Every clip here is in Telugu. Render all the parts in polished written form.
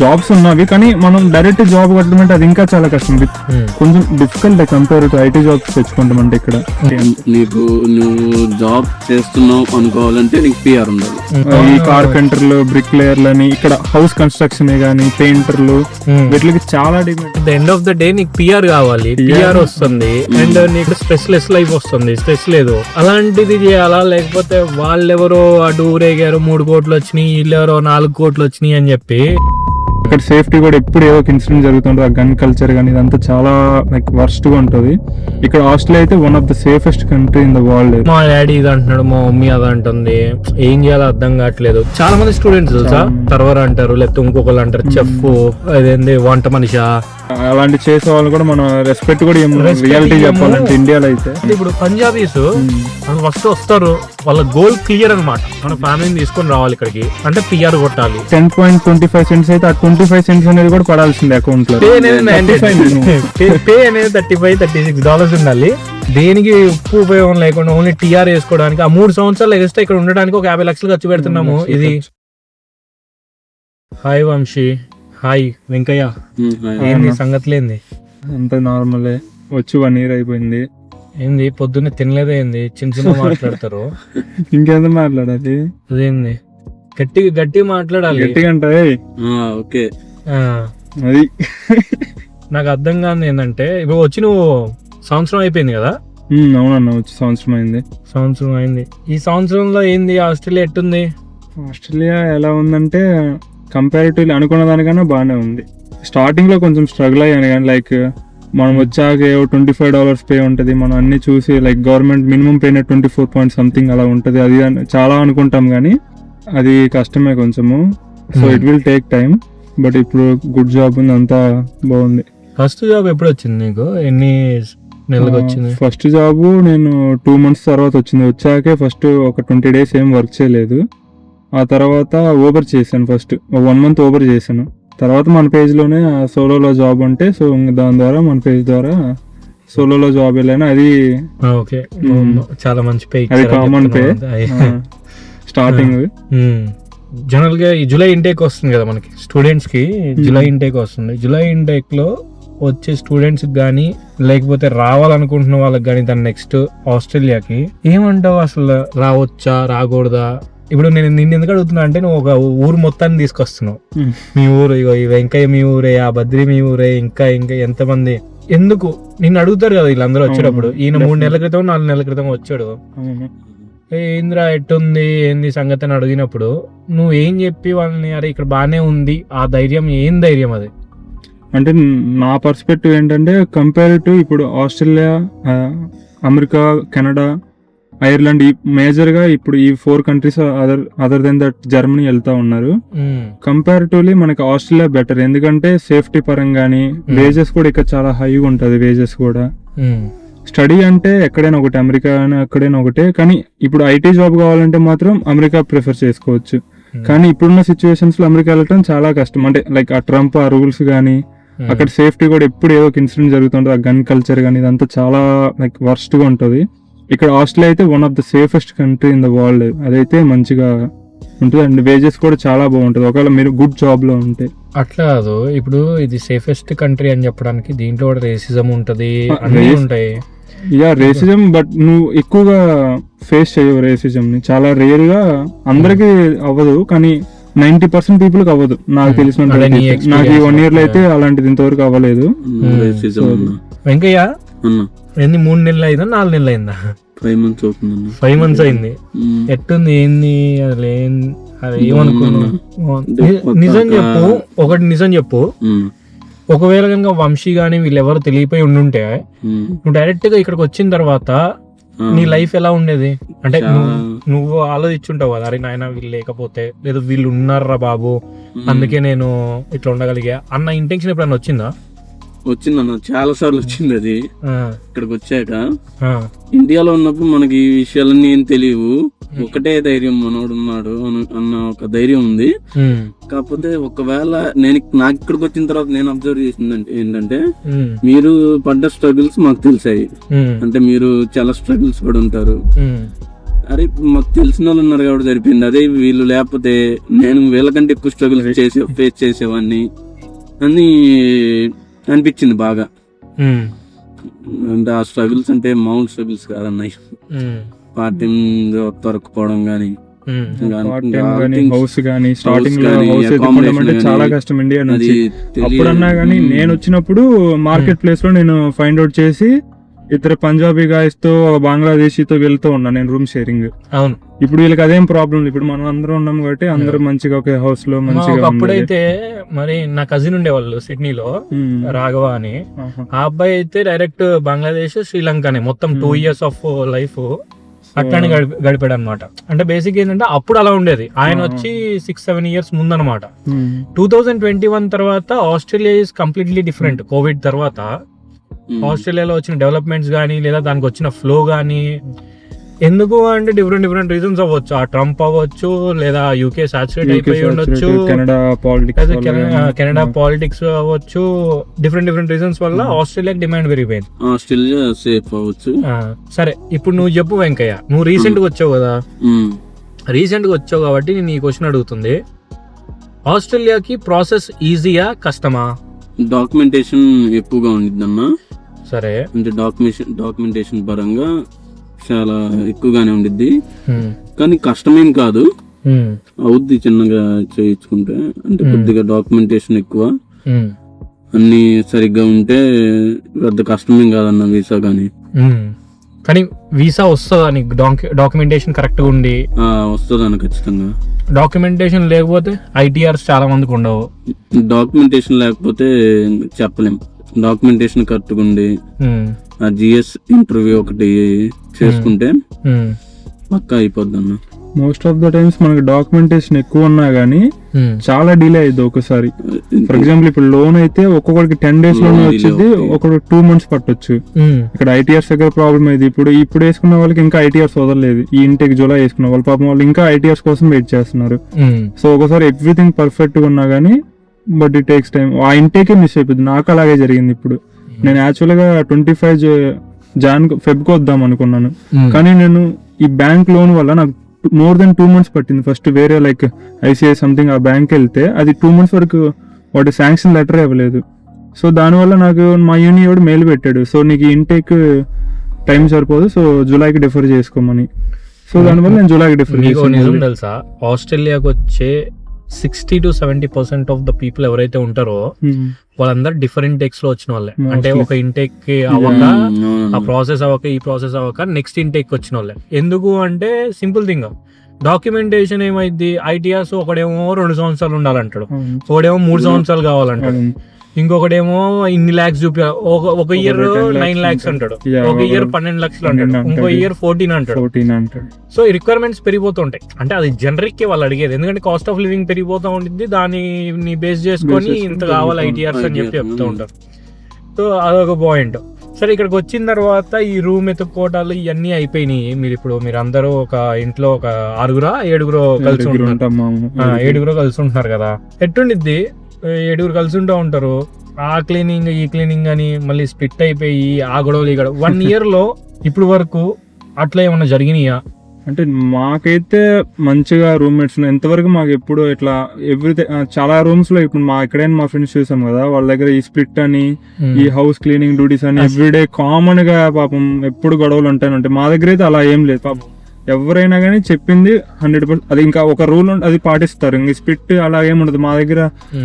జాబ్స్ ఉన్నవి, కానీ మనం డైరెక్ట్ జాబ్ కొట్టమంటే అది ఇంకా చాలా కష్టం. కొంచెం difficult compare to IT jobs తెచ్చుకుంటామంటే ఇక్కడ నీకు నువ్వు జాబ్ చేస్తున్నావు అనుకోవాలంటే నీకు పిఆర్ ఉండాలి. ఈ కార్పెంటర్లు, బ్రిక్ లేయర్లని, ఇక్కడ హౌస్ కన్స్ట్రక్షన్ గానీ పెయింటర్లు, వీటికి చాలా demand. The end of the day నీకు పిఆర్ కావాలి, పిఆర్ వస్తుంది అండ్ నీకు స్ట్రెస్ లెస్ లైఫ్ వస్తుంది, స్ట్రెస్ లేదు. అలాంటిది చేయాలా? లేకపోతే వాళ్ళెవరో అటు ఊరేగారు 3 కోట్లు వచ్చినాయి, వీళ్ళెవరో 4 కోట్లు వచ్చినాయి అని చెప్పి. ఇక్కడ సేఫ్టీ కూడా ఎప్పుడు ఏదో ఒక ఇన్సిడెంట్ జరుగుతుంటుంది. ఆ గన్ కల్చర్ కానీ ఇదంతా చాలా లైక్ వర్స్ట్ గా ఉంటది. ఇక్కడ ఆస్ట్రేలియా అయితే one of the safest country in the world. మా డాడీ ఇది అంటున్నాడు, మా మమ్మీ అది అంటుంది, ఏం చేయాలో అర్థం కావట్లేదు. చాలా మంది స్టూడెంట్స్ తెలుసా టర్వర్ అంటారు, లేకపోతే ఇంకొకళ్ళు అంటారు చెఫ్, అదేంది వంట మనిషా, అలాంటి చేసే వాళ్ళు కూడా మనం రెస్పెక్ట్ కూడా రియాలిటీ చెప్పాలంటే ఇండియాలో అయితే. ఇప్పుడు పంజాబీస్ ఫస్ట్ వస్తారు, వాళ్ళ గోల్ క్లియర్ అనమాట, మన ఫ్యామిలీని తీసుకొని రావాలి ఇక్కడికి అంటే పిఆర్ కొట్టాలి. 10.25 cents అయితే ఆ 25 cents అనేది కూడా పడాల్సిందే అకౌంట్ లో. పే అనేది $35-36 ఉండాలి. దేనికి ఉపయోగం లేకుండా ఓన్లీ టీఆర్ వేసుకోవడానికి ఆ 3 సంవత్సరాలు ఎక్స్ట్రా ఇక్కడ ఉండడానికి ఒక 50 లక్షలు ఖర్చు పెడుతున్నాము. ఇది హాయ్ వంశీ, హాయ్ వెంకయ్య, ఏంది సంగతులేంది? అంత నార్మలే, వచ్చి 1 year అయిపోయింది. ఏంది పొద్దున్నే తినలేదే? ఏంది చిన్న మాట్లాడతారు? ఇంకేంత మాట్లాడాలి? అదేంది గట్టిగా మాట్లాడాలి, గట్టిగా అంటే ఓకే. అది నాకు అర్థం కాదు ఏంటంటే, ఇప్పుడు వచ్చి నువ్వు సంవత్సరం అయిపోయింది కదా? అవునన్నా, వచ్చి సంవత్సరం అయింది. ఈ సంవత్సరంలో ఏంది ఆస్ట్రేలియా ఎట్టుంది? ఆస్ట్రేలియా ఎలా ఉందంటే కంపారిటివ్లీ అనుకున్న దానికన్నా బాగానే ఉంది. స్టార్టింగ్ లో కొంచెం స్ట్రగుల్ అయ్యాను, కానీ లైక్ మనం వచ్చాక $25 పే ఉంటుంది. మనం అన్ని చూసి like government minimum pay 24 point something అలా ఉంటుంది. అది చాలా అనుకుంటాం కానీ అది కష్టమే కొంచెము. So it will take time, but ఇప్పుడు గుడ్ జాబ్ ఉంది, అంతా బాగుంది. ఫస్ట్ జాబ్ ఎప్పుడు వచ్చింది నీకు? ఎన్ని నెలలకు వచ్చింది? ఫస్ట్ జాబ్ నేను 2 months తర్వాత వచ్చింది. వచ్చాకే ఫస్ట్ ఒక 20 days ఏం వర్క్ చేయలేదు. ఆ తర్వాత ఓబర్ చేశాను. ఫస్ట్ 1 month ఓబర్ చేశాను. తర్వాత మన పేజ్లోనే సోలోలో జాబ్ అంటే, సో దాని ద్వారా మన పేజ్ ద్వారా సోలోలో జాబ్ వెళ్ళాను. అది ఓకే, చాలా మంచి పే, అది కామన్ పే స్టార్టింగ్. జనరల్ గా ఈ జూలై ఇంటేక్ వస్తుంది కదా మనకి స్టూడెంట్స్ కి. జూలై ఇంటేక్ వస్తుంది. జూలై ఇంటేక్ లో వచ్చే స్టూడెంట్స్ గానీ లేకపోతే రావాలనుకుంటున్న వాళ్ళకి కానీ దాని నెక్స్ట్ ఆస్ట్రేలియాకి ఏమంటావు? అసలు రావచ్చా రాకూడదా? ఇప్పుడు నేను నిన్ను ఎందుకు అడుగుతున్నా అంటే, నువ్వు ఒక ఊరు మొత్తాన్ని తీసుకొస్తున్నావు. మీ ఊరు, ఇగో ఈ వెంకయ్య మీ ఊరే, ఆ బద్రి మీ ఊరే, ఇంకా ఎంతమంది ఎందుకు నిన్ను అడుగుతారు కదా వీళ్ళందరూ వచ్చేటప్పుడు. ఈయన 3 నెలల క్రితం 4 నెలల క్రితం వచ్చాడు, ఏంద్రా ఎట్టుంది ఏంది సంగతి అని అడిగినప్పుడు నువ్వు ఏం చెప్పి వాళ్ళని అరే ఇక్కడ బానే ఉంది, ఆ ధైర్యం ఏం ధైర్యం అది? అంటే నా పర్స్పెక్టివ్ ఏంటంటే, కంపేర్ టు ఇప్పుడు ఆస్ట్రేలియా, అమెరికా, కెనడా, ఐర్లాండ్, ఈ మేజర్ గా ఇప్పుడు ఈ 4 countries other than that Germany వెళ్తా ఉన్నారు. కంపారిటివ్లీ మనకి ఆస్ట్రేలియా బెటర్, ఎందుకంటే సేఫ్టీ పరంగాని వేజెస్ కూడా ఇక్కడ చాలా హైగా ఉంటది. వేజెస్ కూడా స్టడీ అంటే ఎక్కడైనా ఒకటి, అమెరికా ఎక్కడైనా ఒకటే. కానీ ఇప్పుడు ఐటీ జాబ్ కావాలంటే మాత్రం అమెరికా ప్రిఫర్ చేసుకోవచ్చు. కానీ ఇప్పుడున్న సిచ్యువేషన్స్ లో అమెరికా వెళ్ళటం చాలా కష్టం. అంటే లైక్ ఆ ట్రంప్ ఆ రూల్స్ కానీ, అక్కడ సేఫ్టీ కూడా ఎప్పుడు ఏదో ఒక ఇన్సిడెంట్ జరుగుతుంటుంది. ఆ గన్ కల్చర్ కానీ ఇదంతా చాలా లైక్ వర్స్ట్ గా ఉంటది. ఇక్కడ ఆస్ట్రేలియా అయితే one of the safest country in the world. అదైతే మంచిగా ఉంటుంది అండ్ వేజెస్ కూడా చాలా బాగుంటుంది ఒకవేళ మీరు గుడ్ జాబ్ లో ఉంటే. అట్లా కాదు, ఇప్పుడు ఇది సేఫెస్ట్ కంట్రీ అని చెప్పడానికి దీంట్లో కూడా రేసిజం ఉంటది, అన్నీ ఉంటాయి. యా రేసిజం, బట్ నువ్వు ఎక్కువగా ఫేస్ చేయవు రేసిజం ని. చాలా రేర్ గా, అందరికి అవ్వదు కానీ 90% పీపుల్ కి అవ్వదు నాకు తెలిసిన. నాకు ఈ 1 year లో అయితే అలాంటిది ఇంతవరకు అవ్వలేదు. వెంకయ్య ఏంది 3 నెలలు అయిందా 4 నెలలు అయిందా? 5 months అయింది. ఎట్టుంది ఏంది అది ఏమనుకున్నా? నిజం చెప్పు, ఒకటి నిజం చెప్పు. ఒకవేళ కనుక వంశీ గానీ వీళ్ళెవరు తెలియపోయి ఉండుంటే నువ్వు డైరెక్ట్ గా ఇక్కడికి వచ్చిన తర్వాత నీ లైఫ్ ఎలా ఉండేది? అంటే నువ్వు ఆలోచించుంటావు కదా, అరే నాయన వీళ్ళు లేకపోతే, లేదా వీళ్ళు ఉన్నారా బాబు అందుకే నేను ఇట్లా ఉండగలిగా అన్న ఇంటెన్షన్ ఎప్పుడన్నా వచ్చిందా? వచ్చిందన్న, చాలా సార్లు వచ్చింది. అది ఇక్కడికి వచ్చాక ఇండియాలో ఉన్నప్పుడు మనకి ఈ విషయాలన్నీ ఏం తెలియవు. ఒకటే ధైర్యం, మనోడు ఉన్నాడు అన్న ఒక ధైర్యం ఉంది. కాకపోతే ఒకవేళ నాకు ఇక్కడికి వచ్చిన తర్వాత నేను అబ్జర్వ్ చేసిందంటే ఏంటంటే, మీరు పడ్డ స్ట్రగుల్స్ మాకు తెలిసాయి. అంటే మీరు చాలా స్ట్రగుల్స్ పడి ఉంటారు. అరే మాకు తెలిసిన వాళ్ళు ఉన్నారు కాబట్టి సరిపోయింది. అదే వీళ్ళు లేకపోతే నేను వీళ్ళకంటే ఎక్కువ స్ట్రగుల్ ఫేస్ చేసేవాడిని అని అనిపించింది బాగా. అంటే ఆ స్ట్రగుల్స్ అంటే మామూలు స్ట్రగుల్స్ కాదన్నాయి. పార్ట్ టైం దొరకపోవడం కానీ, హౌస్ గానీ స్టార్టింగ్ లో హౌస్ ఎత్తుకోవడం అంటే చాలా కష్టం ఇండియా నుంచి. అప్పుడన్నా గానీ నేను వచ్చినప్పుడు మార్కెట్ ప్లేస్ లో నేను ఫైండ్ అవుట్ చేసి ఇద్దరు పంజాబీ గాయస్ తో బంగ్లాదేశీతో వెళ్తూ ఉన్నా నేను రూమ్ షేరింగ్. అవును, ఇప్పుడు వీళ్ళకి అదేం ప్రాబ్లం. ఇప్పుడు మనం అందరం ఉన్నాం కాబట్టి అందరూ మంచిగా ఒక హౌస్ లో మంచిగా. అప్పుడైతే మరి నా కజిన్ ఉండేవాళ్ళు సిడ్నీలో, రాఘవ అని. ఆ అబ్బాయి అయితే డైరెక్ట్ బంగ్లాదేశ్, శ్రీలంకనే మొత్తం 2 years ఆఫ్ లైఫ్ అట్లానే గడిపాడు అనమాట. అంటే బేసిక్ ఏంటంటే అప్పుడు అలా ఉండేది. ఆయన వచ్చి 6-7 years ముందనమాట. 2021 తర్వాత Australia is completely different. Covid తర్వాత ఆస్ట్రేలియాలో వచ్చిన డెవలప్మెంట్స్ కానీ లేదా దానికి వచ్చిన ఫ్లో కానీ, ఎందుకు అంటే డిఫరెంట్ రీజన్స్ అవ్వచ్చు. ఆ ట్రంప్ అవ్వచ్చు, లేదా యూకే సాచురేట్ అయిపోయి ఉండొచ్చు, కెనడా పాలిటిక్స్ అవ్వచ్చు. డిఫరెంట్ రీజన్స్ వల్ల ఆస్ట్రేలియాకి డిమాండ్ పెరిగిపోయింది. ఆస్ట్రేలియా సేఫ్ అవ్వచ్చు. సరే, ఇప్పుడు నువ్వు చెప్పు వెంకయ్య, నువ్వు రీసెంట్ గా వచ్చావు కదా, రీసెంట్ గా వచ్చావు కాబట్టి నేను ఈ క్వశ్చన్ అడుగుతుంది. ఆస్ట్రేలియాకి ప్రాసెస్ ఈజీయా కష్టమా? డాక్యుమెంటేషన్ ఎక్కువగా ఉండిద్దన్నా. సరే, అంటే డాక్యుమెంటేషన్ పరంగా చాలా ఎక్కువగానే ఉండిద్ది, కానీ కష్టమేం కాదు, అవుద్ది చిన్నగా చేయించుకుంటే. అంటే కొద్దిగా డాక్యుమెంటేషన్ ఎక్కువ, అన్ని సరిగ్గా ఉంటే పెద్ద కష్టమేం కాదన్న వీసా. కానీ వీసా వస్తుందా నీకు? డాక్యుమెంటేషన్ కరెక్ట్ గా ఉండి వస్తుందన్న ఖచ్చితంగా. డాక్యుమెంటేషన్ లేకపోతే ఐటీఆర్స్ చాలా మందికి ఉండవు. డాక్యుమెంటేషన్ లేకపోతే చెప్పలేం. డాక్యుమెంటేషన్ కరెక్ట్గా ఉండి ఆ జిఎస్ ఇంటర్వ్యూ ఒకటి చేసుకుంటే పక్కా అయిపోద్ది అన్న. మోస్ట్ ఆఫ్ ద టైమ్స్ మనకి డాక్యుమెంటేషన్ ఎక్కువ ఉన్నా గానీ చాలా డిలే అయ్యింది ఒకసారి. ఫర్ ఎగ్జాంపుల్ ఇప్పుడు లోన్ అయితే ఒక్కొక్కరికి 10 days లోనే వచ్చింది, ఒకరికి 2 months పట్టొచ్చు. ఇక్కడ ఐటీఆర్స్ దగ్గర ప్రాబ్లం అయింది. ఇప్పుడు వేసుకున్న వాళ్ళకి ఇంకా ఐటీఆర్స్ వదలలేదు. ఈ ఇంటేక్ జూలై వేసుకున్న వాళ్ళు పాపం వాళ్ళు ఇంకా ఐటీఆర్స్ కోసం వెయిట్ చేస్తున్నారు. సో ఒకసారి ఎవ్రీథింగ్ పర్ఫెక్ట్ గా ఉన్నా గానీ బట్ ఇట్ టేక్స్ టైం. ఆ ఇంటేకే మిస్ అయిపోయింది. నాకు అలాగే జరిగింది. ఇప్పుడు నేను యాక్చువల్ గా 25 February వద్దాం అనుకున్నాను, కానీ నేను ఈ బ్యాంక్ లోన్ వల్ల నాకు more than 2 months పట్టింది. ఫస్ట్ వేరే లైక్ ఐసిఐ సంథింగ్ ఆ బ్యాంక్ వెళ్తే అది 2 months వరకు వాటి శాంక్షన్ లెటర్ ఇవ్వలేదు. సో దానివల్ల నాకు మా యూనియన్ మెయిల్ పెట్టాడు, సో నీకు ఇంటేక్ టైం సరిపోదు, సో జూలైకి డిఫర్ చేసుకోమని. సో దానివల్ల నేను జూలైకి డిఫర్ చేసుకున్నాను. తెలుసా, ఆస్ట్రేలియాకి వచ్చే 60 to 70% ఆఫ్ ద పీపుల్ ఎవరైతే ఉంటారో వాళ్ళందరూ డిఫరెంట్ టెక్స్ లో వచ్చిన వాళ్ళే. అంటే ఒక ఇంటేక్ కి అవ్వక, ఆ ప్రాసెస్ అవ్వక, ఈ ప్రాసెస్ అవ్వక నెక్స్ట్ ఇంటేక్ వచ్చిన వాళ్ళే. ఎందుకు అంటే సింపుల్ థింగ్, డాక్యుమెంటేషన్ ఏమైంది, ఐటీఆర్స్ ఒకడేమో 2 సంవత్సరాలు ఉండాలంటాడు, ఒకడేమో 3 సంవత్సరాలు కావాలంటాడు, ఇంకొకడేమో ఇన్ని లాక్స్ చూపి, ఒక ఇయర్ 9 lakhs అంటాడు, ఒక ఇయర్ 12 lakhs అంటాడు, ఇంకో ఇయర్ 14 అంటాడు. సో ఈ రిక్వైర్మెంట్స్ పెరిగిపోతుంటాయి. అంటే అది జనరిక్ కి వాళ్ళు అడిగేది, ఎందుకంటే కాస్ట్ ఆఫ్ లివింగ్ పెరిగిపోతూ ఉంటుంది, దాన్ని బేస్ చేసుకొని ఇంత కావాలి ఐటీఆర్స్ అని చెప్తూ ఉంటారు. సో అదొక పాయింట్. సరే, ఇక్కడికి వచ్చిన తర్వాత ఈ రూమ్ ఎత్తుక్కోవటాలు ఇవన్నీ అయిపోయినాయి. మీరు అందరూ ఒక ఇంట్లో ఒక 6-7 కలిసి ఉంటున్నారు, 7 కలిసి ఉంటున్నారు కదా. ఎట్టుండిద్ది 7 కలిసి ఉంటూ ఉంటారు, ఆ క్లీనింగ్ ఈ క్లీనింగ్ అని మళ్ళీ స్ప్లిట్ అయిపోయి ఆ గొడవలు ఈ గొడవ 1 year లో ఇప్పుడు వరకు అట్లా ఏమన్నా జరిగినాయా? అంటే మాకైతే మంచిగా రూమ్మేట్స్ ఎంతవరకు మాకు ఎప్పుడు ఇట్లా చాలా రూమ్స్ లో ఇప్పుడు ఎక్కడైనా మా ఫ్రెండ్స్ చూసాం కదా, వాళ్ళ దగ్గర ఈ స్ప్లిట్ అని ఈ హౌస్ క్లీనింగ్ డ్యూటీస్ అని ఎవ్రీడే కామన్ గా పాపం ఎప్పుడు గొడవలు ఉంటాయి. మా దగ్గర అయితే అలా ఏం లేదు. పాపం ఎవరైనా కానీ చెప్పింది 100%, అది ఇంకా ఒక రూల్ అది పాటిస్తారు. ఇంక స్ప్లిట్ అలా ఏముండదు మా దగ్గర.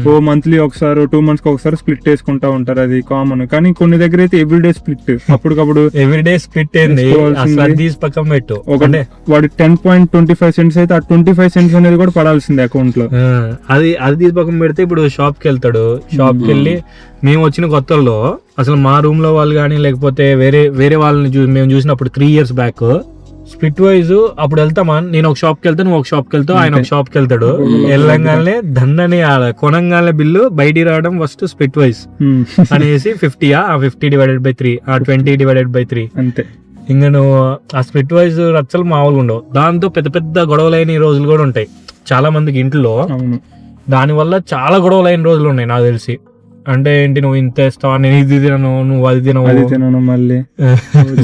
ఓ మంత్లీ ఒకసారి 2 months ఒకసారి స్ప్లిట్ వేసుకుంటా ఉంటారు, అది కామన్. కానీ కొన్ని దగ్గర అయితే ఎవ్రీడే స్ప్లిట్, అప్పటికప్పుడు ఎవ్రీడే స్ప్లిట్ వాడి 10.25 cents అయితే ఆ 25 cents అనేది కూడా పడాల్సిందే అకౌంట్ లో. అది తీసి పక్కన పెడితే ఇప్పుడు షాప్ కి వెళ్తాడు, షాప్ కి వెళ్ళి మేము వచ్చిన కొత్తల్లో అసలు మా రూమ్ లో వాళ్ళు కానీ లేకపోతే వేరే వాళ్ళని మేము చూసినప్పుడు 3 years బ్యాక్ స్ప్లిట్ వైజ్ అప్పుడు వెళ్తామా, నేను ఒక షాప్కి వెళ్తాను, నువ్వు ఒక షాప్కి వెళ్తావు, ఆయన ఒక షాప్కి వెళ్తాడు. వెళ్ళంగానే దండని కొనంగానే బిల్లు బయటికి రావడం ఫస్ట్ స్ప్లిట్ వైజ్ అనేసి 50 divided by 3, 20 divided by 3 అంతే. ఇంకా నువ్వు ఆ స్ప్లిట్ వైజ్ రచ్చలు మామూలుగా ఉండవు. దాంతో పెద్ద గొడవలైన రోజులు కూడా ఉంటాయి చాలా మందికి ఇంట్లో. దానివల్ల చాలా గొడవలైన రోజులు ఉన్నాయి నాకు తెలిసి. అంటే ఏంటి, నువ్వు ఇంత ఇస్తావా, నేను ఇది తినను, నువ్వు అది అది తినవు. తినను మళ్ళీ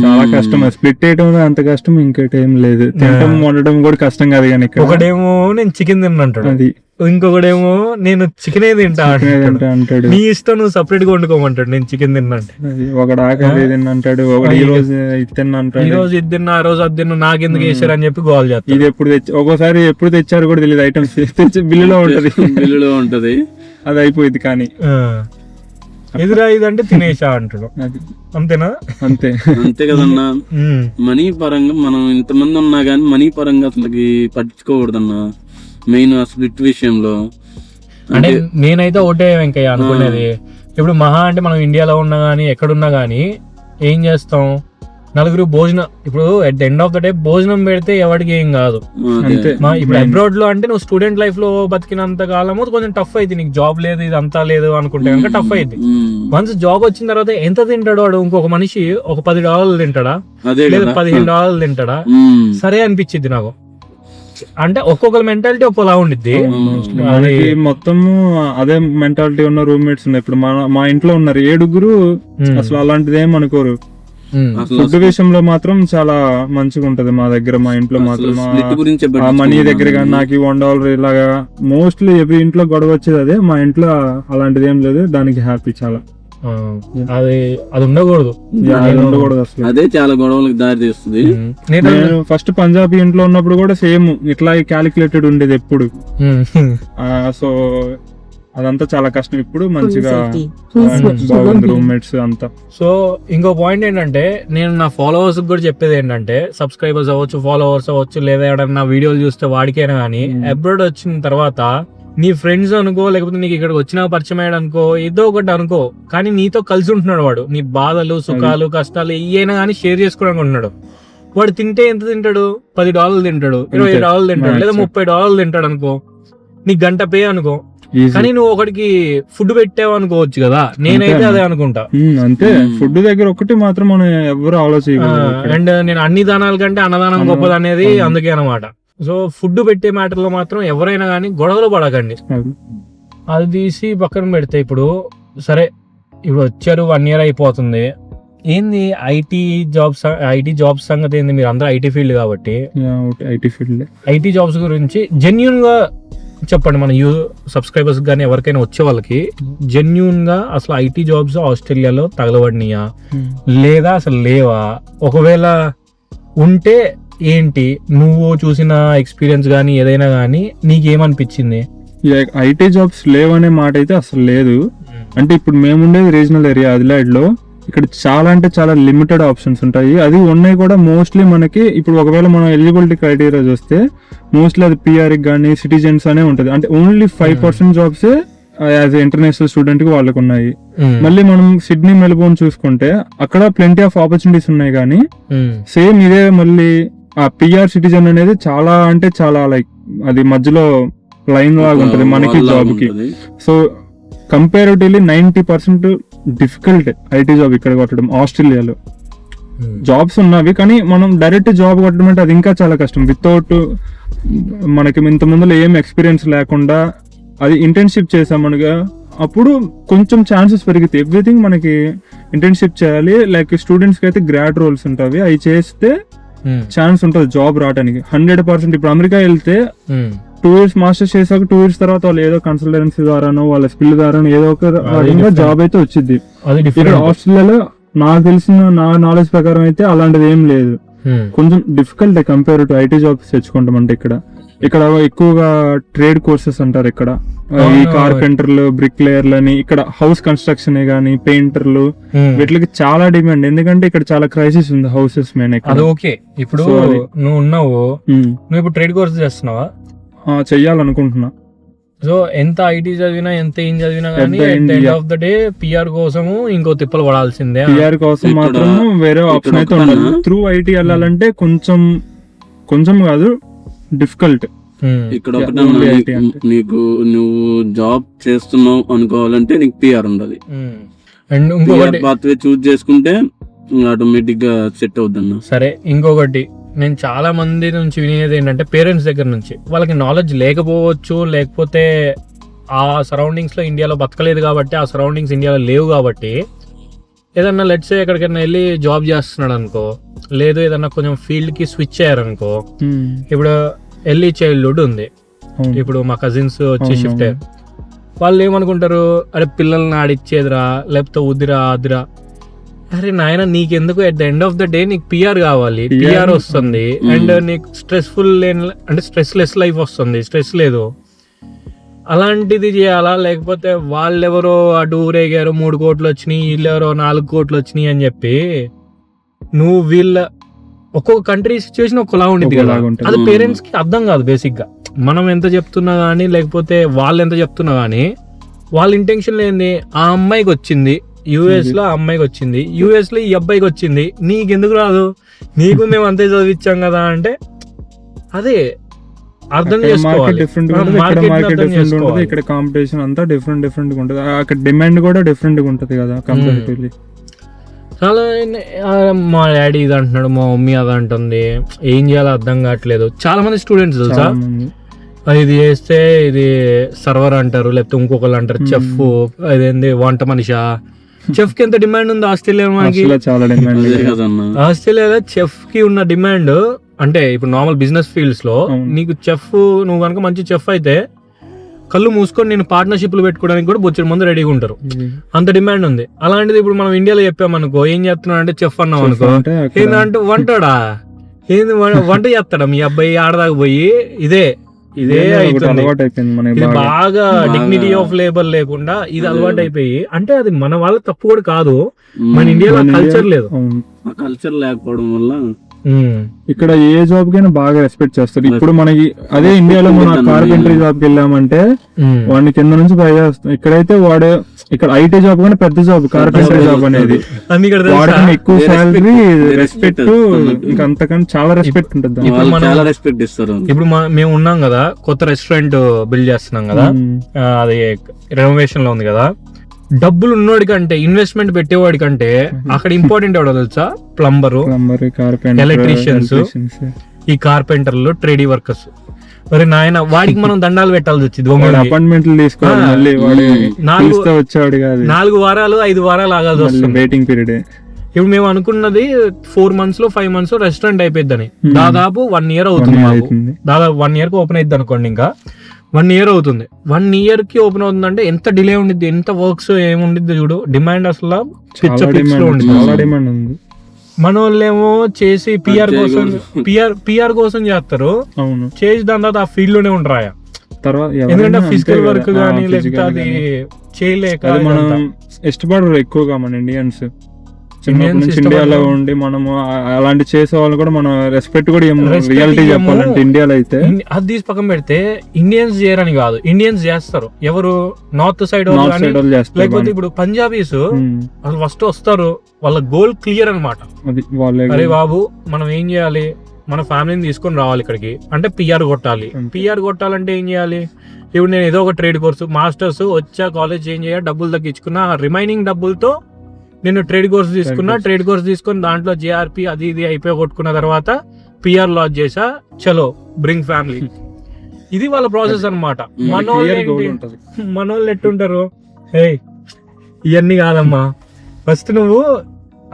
చాలా కష్టం. స్ప్లిట్ చేయడం అంత కష్టం, ఇంకోటి ఏం లేదు. తినడం వండడం కూడా కష్టం కాదు కానీ ఇక్కడ ఒకడేమో నేను చికెన్ తిన్నంటాడు, అది ఇంకొకడేమో నేను చికెనే తింటా అంటాడు. అంటాడు. నీ ఇష్టం, నువ్వు సపరేట్ గా వండుకోమంటాడు నేను చికెన్ తిన్నంటే. అది ఒకడు ఆకలి తిన్న అంటాడు, ఒకడు ఈ రోజు ఇది తిన్న ఈ అంటాడు, రోజు ఇది తిన్నా, ఆ రోజు అది తిన్నా, నాకెందుకు వేసారు అని చెప్పి గోల్ చేస్తాడు. ఇది ఎప్పుడు తెచ్చి ఒక్కోసారి ఎప్పుడు తెచ్చారు కూడా తెలియదు. ఐటమ్స్ తెచ్చి బిల్లులో ఉంటది, బిల్లులో ఉంటది. అది అయిపోయింది. కానీ ఎదురా ఇదంటే తినేసా అంటాడు. అది అంతేనా? అంతే. అంతే కదన్నా. మనీ పరంగా మనం ఇంతమంది ఉన్నా గానీ మనీ పరంగా అసలుకి పట్టించుకోకూడదన్నా, మెయిన్ ఆ స్ప్లిట్ విషయంలో. అంటే నేనైతే ఒకటే వెంకయ్య అనుకునేది, ఇప్పుడు మహా అంటే మనం ఇండియాలో ఉన్నా గానీ ఎక్కడున్నా గానీ ఏం చేస్తాం, నలుగురు భోజనం, ఇప్పుడు at the end of the day భోజనం పెడితే ఎవరికి ఏం కాదు. అంతే. ఇప్పుడు అబ్రాడ్ లో అంటే నువ్వు స్టూడెంట్ లైఫ్ లో బతికినంత కాలము కొంచెం టఫ్ అయింది, నీకు జాబ్ లేదు ఇది అంతా లేదు అనుకుంటే కనుక టఫ్ అయింది. వన్స్ జాబ్ వచ్చిన తర్వాత ఎంత తింటాడు వాడు? ఇంకొక మనిషి ఒక $10 తింటాడా, అదే లేదా కదా. $15 తింటాడా? సరే అనిపించింది నాకు. అంటే ఒక్కొక్కరి మెంటాలిటీ ఒక్కోలా ఉండిద్ది. మనకి మొత్తము అదే మెంటాలిటీ ఉన్న రూమ్మేట్స్ ఉన్నాయి. ఇప్పుడు మా ఇంట్లో ఉన్నారు 7 అసలు అలాంటిది ఏం అనుకోరు. ఫుడ్ విషయంలో మాత్రం చాలా మంచిగా ఉంటది మా దగ్గర. మా ఇంట్లో మాత్రం స్ప్లిట్ గురించి ఆ మనీ దగ్గర కానీ నాకు $1 ఇలాగా మోస్ట్లీ ఎవరి ఇంట్లో గొడవ వచ్చేది అదే. మా ఇంట్లో అలాంటిది ఏం లేదు, దానికి హ్యాపీ చాలా. అది ఉండకూడదు, ఉండకూడదు అసలు. అదే చాలా గొడవలకు దారి తీస్తుంది. నేను ఫస్ట్ పంజాబీ ఇంట్లో ఉన్నప్పుడు కూడా సేమ్ ఇట్లా క్యాలిక్యులేటెడ్ ఉండేది ఎప్పుడు. సో అదంతా చాలా కష్టం. ఇప్పుడు మంచిగా బాగుంది రూమ్మేట్స్ అంతా. సో ఇంకో పాయింట్ ఏంటంటే, నేను నా ఫాలోవర్స్ కూడా చెప్పేది ఏంటంటే, సబ్స్క్రైబర్స్ అవ్వచ్చు, ఫాలోవర్స్ అవ్వచ్చు, లేదా ఎవడన్నా వీడియోలు చూస్తే వాడికైనా కానీ, అబ్రాడ్ వచ్చిన తర్వాత నీ ఫ్రెండ్స్ అనుకో, లేకపోతే నీకు ఇక్కడికి వచ్చినా పరిచయం అయ్యాడు అనుకో, ఏదో ఒకటి అనుకో, కానీ నీతో కలిసి ఉంటున్నాడు వాడు. నీ బాధలు, సుఖాలు, కష్టాలు ఏమైనా కానీ షేర్ చేసుకోవడానికి ఉంటున్నాడు. వాడు తింటే ఎంత తింటాడు? $10 తింటాడు, $20 తింటాడు, లేదా $30 తింటాడు అనుకో, నీ గంట పే అనుకో. కానీ నువ్వు ఒకటికి ఫుడ్ పెట్టావు అనుకోవచ్చు కదా. నేనైతే అదే అనుకుంటా. అంతే. ఫుడ్ దగ్గర ఒకటి మాత్రం మనం ఎవరు ఆలోచించగలరు. అండ్ నేను అన్ని దానాల కంటే అన్నదానం గొప్పది అనేది అందుకే అన్నమాట. సో ఫుడ్ పెట్టే మ్యాటర్ లో మాత్రం ఎవరైనా కానీ గొడవలు పడకండి. అది తీసి పక్కన పెడితే, ఇప్పుడు సరే ఇప్పుడు వచ్చారు 1 year అయిపోతుంది, ఏంది ఐటీ జాబ్స్ సంగతి ఏంది? మీరు అందరూ ఐటీ ఫీల్డ్ కాబట్టి ఐటీ జాబ్స్ గురించి జెన్యూన్ గా చెప్పండి. మన సబ్స్క్రైబర్స్ కానీ ఎవరికైనా వచ్చే వాళ్ళకి జెన్యూన్ గా అసలు ఐటీ జాబ్స్ ఆస్ట్రేలియాలో తగలబడినాయా, లేదా అసలు లేవా? ఒకవేళ ఉంటే ఏంటి, నువ్వు చూసిన ఎక్స్పీరియన్స్ కానీ ఏదైనా కానీ నీకేమనిపించింది? ఐటీ జాబ్స్ లేవనే మాట అయితే అసలు లేదు. అంటే ఇప్పుడు మేముండేది రీజనల్ ఏరియా అదిలాయిడ్ లో. ఇక్కడ చాలా అంటే చాలా లిమిటెడ్ ఆప్షన్స్ ఉంటాయి. అది ఉన్నాయి కూడా మోస్ట్లీ మనకి. ఇప్పుడు ఒకవేళ మనం ఎలిజిబిలిటీ క్రైటీరియా చూస్తే మోస్ట్లీ అది పిఆర్కి కానీ సిటిజన్స్ అనే ఉంటుంది. అంటే only 5% jobs as international student కి వాళ్ళకు ఉన్నాయి. మళ్ళీ మనం సిడ్నీ మెల్బోర్న్ చూసుకుంటే అక్కడ ప్లెంటీ ఆఫ్ ఆపర్చునిటీస్ ఉన్నాయి. కానీ సేమ్ ఇదే మళ్ళీ ఆ పిఆర్ సిటిజన్ అనేది చాలా అంటే చాలా లైక్ అది మధ్యలో లైన్ లాగా ఉంటుంది మనకి జాబ్ కి. So comparatively 90% difficult IT job ఇక్కడ కొట్టడం ఆస్ట్రేలియాలో. జాబ్స్ ఉన్నవి కానీ మనం డైరెక్ట్ జాబ్ కొట్టడం అంటే అది ఇంకా చాలా కష్టం. వితౌట్ మనకి ఇంత ముందులో ఏం ఎక్స్పీరియన్స్ లేకుండా అది ఇంటర్న్షిప్ చేసామనగా అప్పుడు కొంచెం ఛాన్సెస్ పెరిగితే ఎవ్రీథింగ్ మనకి ఇంటర్న్షిప్ చేయాలి. లైక్ స్టూడెంట్స్ కి అయితే గ్రాడ్ రోల్స్ ఉంటాయి, అవి చేస్తే ఛాన్స్ ఉంటుంది జాబ్ రావడానికి 100%. ఇప్పుడు అమెరికా వెళ్తే 2 years మాస్టర్స్ చేసాక 2 years తర్వాత వాళ్ళు ఏదో కన్సల్టెన్సీ ద్వారానో వాళ్ళ స్కిల్ ద్వారానో ఏదో ఒక రకంగా జాబ్ అయితే వచ్చింది. ఇక్కడ ఆస్ట్రేలియాలో నాకు తెలిసిన నా నాలెడ్జ్ ప్రకారం అయితే అలాంటిది ఏం లేదు. కొంచెం difficult compare to IT jobs తెచ్చుకుంటాం. అంటే ఇక్కడ ఎక్కువగా ట్రేడ్ కోర్సెస్ అంటారు. ఇక్కడ ఈ కార్పెంటర్లు, బ్రిక్ లేయర్లు అని, ఇక్కడ హౌస్ కన్స్ట్రక్షన్ గానీ పెయింటర్లు, వీటికి చాలా డిమాండ్. ఎందుకంటే ఇక్కడ చాలా క్రైసిస్ ఉంది హౌసెస్ మెయిన్. అది ఓకే. ఇప్పుడు నువ్వు ఉన్నావు, నువ్వు ఇప్పుడు ట్రేడ్ కోర్స్ చేస్తున్నావా? చెయ్యాలనుకుంటున్నా. సో ఎంత ఐటీ చదివినా ఎంత ఏం చదివినా కానీ end of the day PR కోసము ఇంకో తిప్పలు పడాల్సిందే. పిఆర్ కోసం మాత్రం వేరే ఆప్షన్ అయితే ఉండదు. త్రూ ఐటీ వెళ్ళాలంటే కొంచెం కాదు డిఫికల్ట్. ఇక్కడ నీకు నువ్వు జాబ్ చేస్తున్నావు అనుకోవాలంటే నీకు పిఆర్ ఉండాలి. అండ్ ఇంకొకటి పాత్వే చూస్ చేసుకుంటే ఆటోమేటిక్ గా సెట్ అవుద్దన్న. సరే ఇంకొకటి నేను చాలా మంది నుంచి వినేది ఏంటంటే, పేరెంట్స్ దగ్గర నుంచి వాళ్ళకి నాలెడ్జ్ లేకపోవచ్చు, లేకపోతే ఆ సరౌండింగ్స్లో ఇండియాలో బతకలేదు కాబట్టి, ఆ సరౌండింగ్స్ ఇండియాలో లేవు కాబట్టి, ఏదన్నా లెట్స్ ఎక్కడికైనా వెళ్ళి జాబ్ చేస్తున్నాడు అనుకో, లేదు ఏదన్నా కొంచెం ఫీల్డ్కి స్విచ్ అయ్యారనుకో, ఇప్పుడు ఎర్లీ చైల్డ్హుడ్ ఉంది, ఇప్పుడు మా కజిన్స్ వచ్చి షిఫ్ట్ అయ్యారు, వాళ్ళు ఏమనుకుంటారు, అరే పిల్లల్ని ఆడిచ్చేదిరా, లేకపోతే ఉదిరా ఆదిరా, అరే నాయన నీకెందుకు, at the end of the day నీకు పిఆర్ కావాలి, పిఆర్ వస్తుంది అండ్ నీకు స్ట్రెస్ఫుల్ అంటే స్ట్రెస్లెస్ లైఫ్ వస్తుంది, స్ట్రెస్ లేదు, అలాంటిది చేయాలా, లేకపోతే వాళ్ళెవరో అటు ఊరేగారు 3 కోట్లు వచ్చినాయి, వీళ్ళెవరో 4 కోట్లు వచ్చినాయి అని చెప్పి నువ్వు వీళ్ళ ఒక్కొక్క కంట్రీ సిచ్యువేషన్ ఒకలా ఉండిద్ది కదా, అది పేరెంట్స్ కి అర్థం కాదు. బేసిక్ గా మనం ఎంత చెప్తున్నా కానీ, లేకపోతే వాళ్ళు ఎంత చెప్తున్నా కానీ, వాళ్ళ ఇంటెన్షన్ ఏంది, ఆ అమ్మాయికి వచ్చింది యుఎస్ లో, ఆ అమ్మాయికి వచ్చింది యుఎస్ లో, ఈ అబ్బాయికి వచ్చింది, నీకెందుకు రాదు, నీకు మేము అంతే చదివించాం కదా అంటే, అదే అర్థం చేసుకోవాలి. ఇక్కడ కాంపిటీషన్ అంతా డిఫరెంట్ ఉంటుంది, అక్కడ డిమాండ్ కూడా డిఫరెంట్ ఉంటది కదా కంపారిటివ్లీ. చాలా మా డాడీ ఇది అంటున్నాడు, మా మమ్మీ అది అంటుంది, ఏం చేయాలో అర్థం కావట్లేదు. చాలా మంది స్టూడెంట్స్ తెలుసా, ఇది చేస్తే ఇది సర్వర్ అంటారు, లేకపోతే ఇంకొకరు అంటారు చెఫ్, అదేంది వంట మనిషా. చెఫ్ కి ఎంత డిమాండ్ ఉంది ఆస్ట్రేలియా, మనకి చాలా డిమాండ్. ఆస్ట్రేలియాలో చెఫ్ కి ఉన్న డిమాండ్ అంటే ఇప్పుడు నార్మల్ బిజినెస్ ఫీల్డ్స్ లో నీకు చెఫ్, నువ్వు కనుక మంచి చెఫ్ అయితే కళ్ళు మూసుకొని నేను పార్ట్నర్షిప్లు పెట్టుకోవడానికి కూడా బొచ్చెడు మంది రెడీగా ఉంటారు, అంత డిమాండ్ ఉంది. అలాంటిది ఇప్పుడు మనం ఇండియాలో చెప్పామనుకో, ఏం చేస్తున్నాడు అంటే చెఫ్ అన్నాం అనుకో, ఏంటంటే వంటాడా, ఏంది వంట చేస్తాడా మీ అబ్బాయి ఆడదాకా పోయి, ఇదే అవుతుంది. ఇది బాగా డిగ్నిటీ ఆఫ్ లేబర్ లేకుండా ఇది అలవాటు అయిపోయి, అంటే అది మన వాళ్ళ తప్పు కూడా కాదు, మన ఇండియాలో కల్చర్ లేదు, కల్చర్ లేకపోవడం వల్ల ఇక్కడ ఏ జాబ్ కైనా బాగా రెస్పెక్ట్ చేస్తారు. ఇప్పుడు మనకి అదే ఇండియాలో మన కార్పెంటరీ జాబ్ కి వెళ్ళామంటే వాడిని కింద నుంచి పై చేస్తాం, ఇక్కడైతే వాడు ఇక్కడ ఐటీ జాబ్ కానీ పెద్ద జాబ్ కార్పెంటరీ జాబ్ అనేది, వాడికి ఎక్కువ శాలరీ, రెస్పెక్ట్, ఇంకా అంతకన్నా చాలా రెస్పెక్ట్ ఉంటుంది, చాలా రెస్పెక్ట్ ఇస్తారు. ఇప్పుడు మేము ఉన్నాం కదా, కొత్త రెస్టారెంట్ బిల్డ్ చేస్తున్నాం కదా, అది రెనోవేషన్ లో ఉంది కదా, డబ్బులు ఉన్నోడి కంటే, ఇన్వెస్ట్మెంట్ పెట్టేవాడి కంటే అక్కడ ఇంపార్టెంట్ ఎవడో తెలుసా, ప్లంబరు, ఎలక్ట్రీషియన్స్, ఈ కార్పెంటర్లు, ట్రేడీ వర్కర్స్. మరి నాయన వాడికి మనం దండాలు పెట్టాల్సి వచ్చింది, అపాయింట్మెంట్లు తీసుకోవాలి, 4 వారాలు 5 వారాలు ఆగాల్సి వస్తుంది వెయిటింగ్ పీరియడ్. ఇప్పుడు మేము అనుకున్నది 4 months లో 5 months లో రెస్టారెంట్ అయిపోద్దని, దాదాపు 1 year అవుతుంది, దాదాపు 1 year కి ఓపెన్ అయిద్ది అనుకోండి, ఇంకా 1 year అవుతుంది. 1 year కి ఓపెన్ అవుతుందంటే ఎంత డిలే ఉండిద్ది, ఎంత వర్క్స్ ఏముండిద్ది చూడు, డిమాండ్ అసలు ఉంది. మన వాళ్ళేమో చేసి పిఆర్ కోసం చేస్తారు, చేసి దాని తర్వాత ఆ ఫీల్డ్ లోనే ఉంటారా, ఎందుకంటే ఫిజికల్ వర్క్ గానీ లేకపోతే అది చేయలేక మనం ఇష్టపడరు ఎక్కువగా మన ఇండియన్స్. ఇండియాలో ఉండి మనము అలాంటి చేసే వాళ్ళు కూడా మనం రెస్పెక్ట్ కూడా రియాలిటీ చెప్పాలంటే ఇండియాలో అయితే, అది తీసి పక్కన పెడితే ఇండియన్స్ చేయరని కాదు, ఇండియన్స్ చేస్తారు. ఎవరు నార్త్ సైడ్ లేకపోతే ఇప్పుడు పంజాబీస్ అసలు ఫస్ట్ వస్తారు, వాళ్ళ గోల్ క్లియర్ అనమాట, అరే బాబు మనం ఏం చేయాలి, మన ఫ్యామిలీని తీసుకొని రావాలి ఇక్కడికి అంటే పిఆర్ కొట్టాలి. పిఆర్ కొట్టాలంటే ఏం చేయాలి, ఇప్పుడు నేను ఏదో ఒక ట్రేడ్ కోర్సు మాస్టర్స్ వచ్చా, కాలేజ్ ఏం చేయాలి, డబ్బులు తగ్గించుకున్నా, రిమైనింగ్ డబ్బులతో నేను ట్రేడ్ కోర్స్ తీసుకున్నా, ట్రేడ్ కోర్స్ తీసుకుని దాంట్లో జేఆర్పి అది ఇది అయిపోయి కొట్టుకున్న తర్వాత పిఆర్ లాంచ్ చేసా, చలో బ్రింగ్ ఫ్యామిలీ. ఇది వాళ్ళ ప్రాసెస్ అనమాట. మనోళ్ళు ఎట్టుంటారు, హే ఇవన్నీ కాదమ్మా, ఫస్ట్ నువ్వు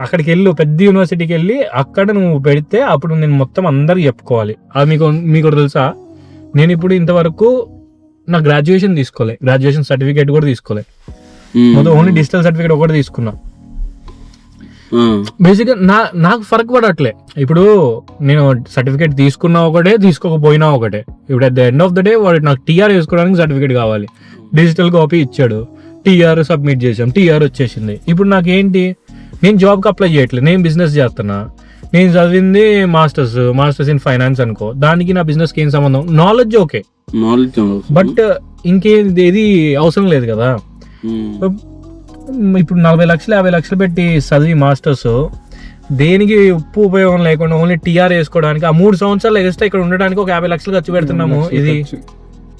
అక్కడికి వెళ్ళు, పెద్ద యూనివర్సిటీకి వెళ్ళి అక్కడ నువ్వు పెడితే అప్పుడు నేను మొత్తం అందరికి చెప్పుకోవాలి. అది మీకు తెలుసా, నేను ఇప్పుడు ఇంతవరకు నా గ్రాడ్యుయేషన్ తీసుకోలే, గ్రాడ్యుయేషన్ సర్టిఫికేట్ కూడా తీసుకోలే, మొత్తం ఓన్లీ డిజిటల్ సర్టిఫికేట్ ఒకటి తీసుకున్నా. బేసిక్ గా నాకు ఫరక్ పడట్లే, ఇప్పుడు నేను సర్టిఫికేట్ తీసుకున్నా ఒకటే, తీసుకోకపోయినా ఒకటే. ఇప్పుడు at the end of the day వాడు నాకు టీఆర్ వేసుకోవడానికి సర్టిఫికేట్ కావాలి, డిజిటల్ కాపీ ఇచ్చాడు, టీఆర్ సబ్మిట్ చేసాం, టీఆర్ వచ్చేసింది. ఇప్పుడు నాకేంటి, నేను జాబ్కి అప్లై చేయట్లేదు, నేను బిజినెస్ చేస్తున్నా, నేను చదివింది మాస్టర్స్ ఇన్ ఫైనాన్స్ అనుకో, దానికి నా బిజినెస్ కి ఏం సంబంధం, నాలెడ్జ్ ఓకే, బట్ ఇంకేది అవసరం లేదు కదా. ఇప్పుడు 40 లక్షలు 50 లక్షలు పెట్టి చదివి మాస్టర్స్ దేనికి ఉప్పు ఉపయోగం లేకుండా ఓన్లీ టీఆర్ వేసుకోవడానికి, ఆ 3 సంవత్సరాలు ఎక్స్ట్రా ఇక్కడ ఉండడానికి ఒక 50 లక్షలు ఖర్చు పెడుతున్నాము. ఇది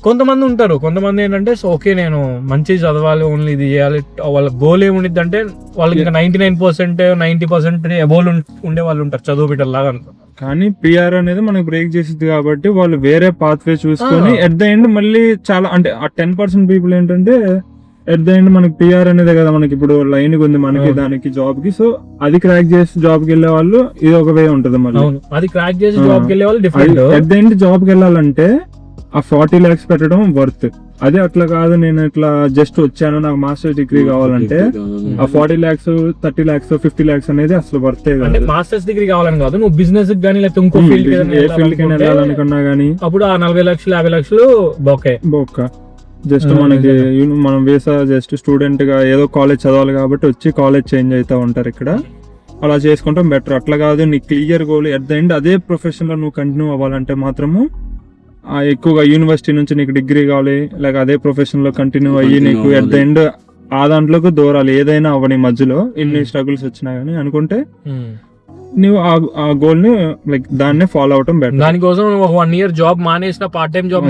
కొంతమంది ఉంటారు, కొంతమంది ఏంటంటే ఓకే నేను మంచి చదవాలి, ఓన్లీ ఇది చేయాలి, వాళ్ళ గోల్ ఏముండిద్ది అంటే వాళ్ళకి ఇంకా 99% 90% అబోవ్ ఉండే వాళ్ళు ఉంటారు, చదువు బిడ్డలాగా అనుకో. కానీ పిఆర్ అనేది మనకి బ్రేక్ చేసింది కాబట్టి వాళ్ళు వేరే పాత్వే చూసుకొని ఎట్ ద ఎండ్ మళ్ళీ చాలా అంటే ఆ 10% పీపుల్ ఏంటంటే ఎట్ ద ఎండ్ మనకి పిఆర్ అనేది కదా మనకి ఇప్పుడు లైన్ ఉంది మనకి దానికి జాబ్ కి, సో అది క్రాక్ చేసి జాబ్ కి వెళ్ళే వాళ్ళు ఇది ఒక వే ఉంటది మళ్ళీ. అది క్రాక్ చేసి జాబ్ కి వెళ్ళే వాళ్ళు different. At the end job కి వెళ్ళాలంటే ఆ 40 lakhs పెట్టడం వర్త్. అదే అట్లా కాదు, నేను ఇట్లా జస్ట్ వచ్చాను నాకు మాస్టర్స్ డిగ్రీ కావాలంటే ఆ 40 lakhs 30 lakhs 50 lakhs అనేది అసలు వర్తే అంటే కాదు. మాస్టర్స్ డిగ్రీ కావాలని కాదు, నువ్వు బిజినెస్ గానీ లేకపోతే ఇంకో ఫీల్డ్ ఏ ఫీల్డ్ కైనా వెళ్ళాలనుకున్నా గానీ అప్పుడు ఆ 40 లక్షలు 50 లక్షలు బొక్కే. బొక్క. జస్ట్ మనకి మనం వేసా జస్ట్ స్టూడెంట్ గా ఏదో కాలేజ్ చదవాలి కాబట్టి వచ్చి కాలేజ్ చేంజ్ అవుతా ఉంటారు ఇక్కడ. అలా చేసుకుంటాం బెటర్. అట్లా కాదు నీ clear goal at the end అదే ప్రొఫెషన్ లో నువ్వు కంటిన్యూ అవ్వాలంటే మాత్రము ఎక్కువగా యూనివర్సిటీ నుంచి నీకు డిగ్రీ కావాలి, లేక అదే ప్రొఫెషన్ లో కంటిన్యూ అయ్యి నీకు ఎట్ ద ఎండ్ ఆ దాంట్లోకి దూరాలి. ఏదైనా అవ్వని మధ్యలో ఎన్ని స్ట్రగుల్స్ వచ్చినా గానీ అనుకుంటే నువ్వు ఆ గోల్ ని లైక్ దాన్నే ఫాలో అవటం బెటర్. దానికోసం ఒక 1 year జాబ్ మానేసిన, పార్ట్ టైం జాబ్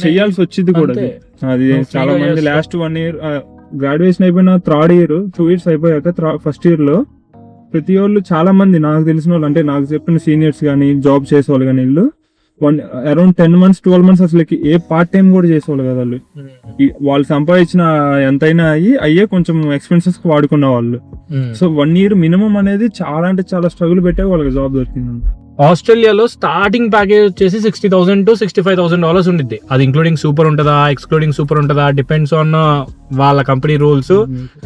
చేయాల్సి వచ్చింది కూడా. అది చాలా మంది లాస్ట్ 1 year గ్రాడ్యుయేషన్ అయిపోయిన 3rd year 2 years అయిపోయాక ఫస్ట్ ఇయర్ లో ప్రతి వాళ్ళు చాలా మంది నాకు తెలిసిన వాళ్ళు అంటే నాకు చెప్పిన సీనియర్స్ కానీ జాబ్ చేసేవాళ్ళు కానీ వీళ్ళు అరౌండ్ 10 months 12 months అసలు ఏ పార్ట్ టైం కూడా చేసేవాళ్ళు కదా వాళ్ళు. వాళ్ళు సంపాదించిన ఎంతైనా అయ్యే కొంచెం ఎక్స్పెన్సెస్ వాడుకున్న వాళ్ళు. సో 1 year మినిమం అనేది చాలా అంటే చాలా స్ట్రగుల్ పెట్టే వాళ్ళకి జాబ్ దొరికింది. ఆస్ట్రేలియాలో స్టార్టింగ్ ప్యాకేజ్ వచ్చేసి $60,000 to $65,000 ఉండిద్ది. అది ఇంక్లూడింగ్ సూపర్ ఉంటుందా, ఎక్స్క్లూడింగ్ సూపర్ ఉంటుందా, డిపెండ్స్ ఆన్ వాళ్ళ company rules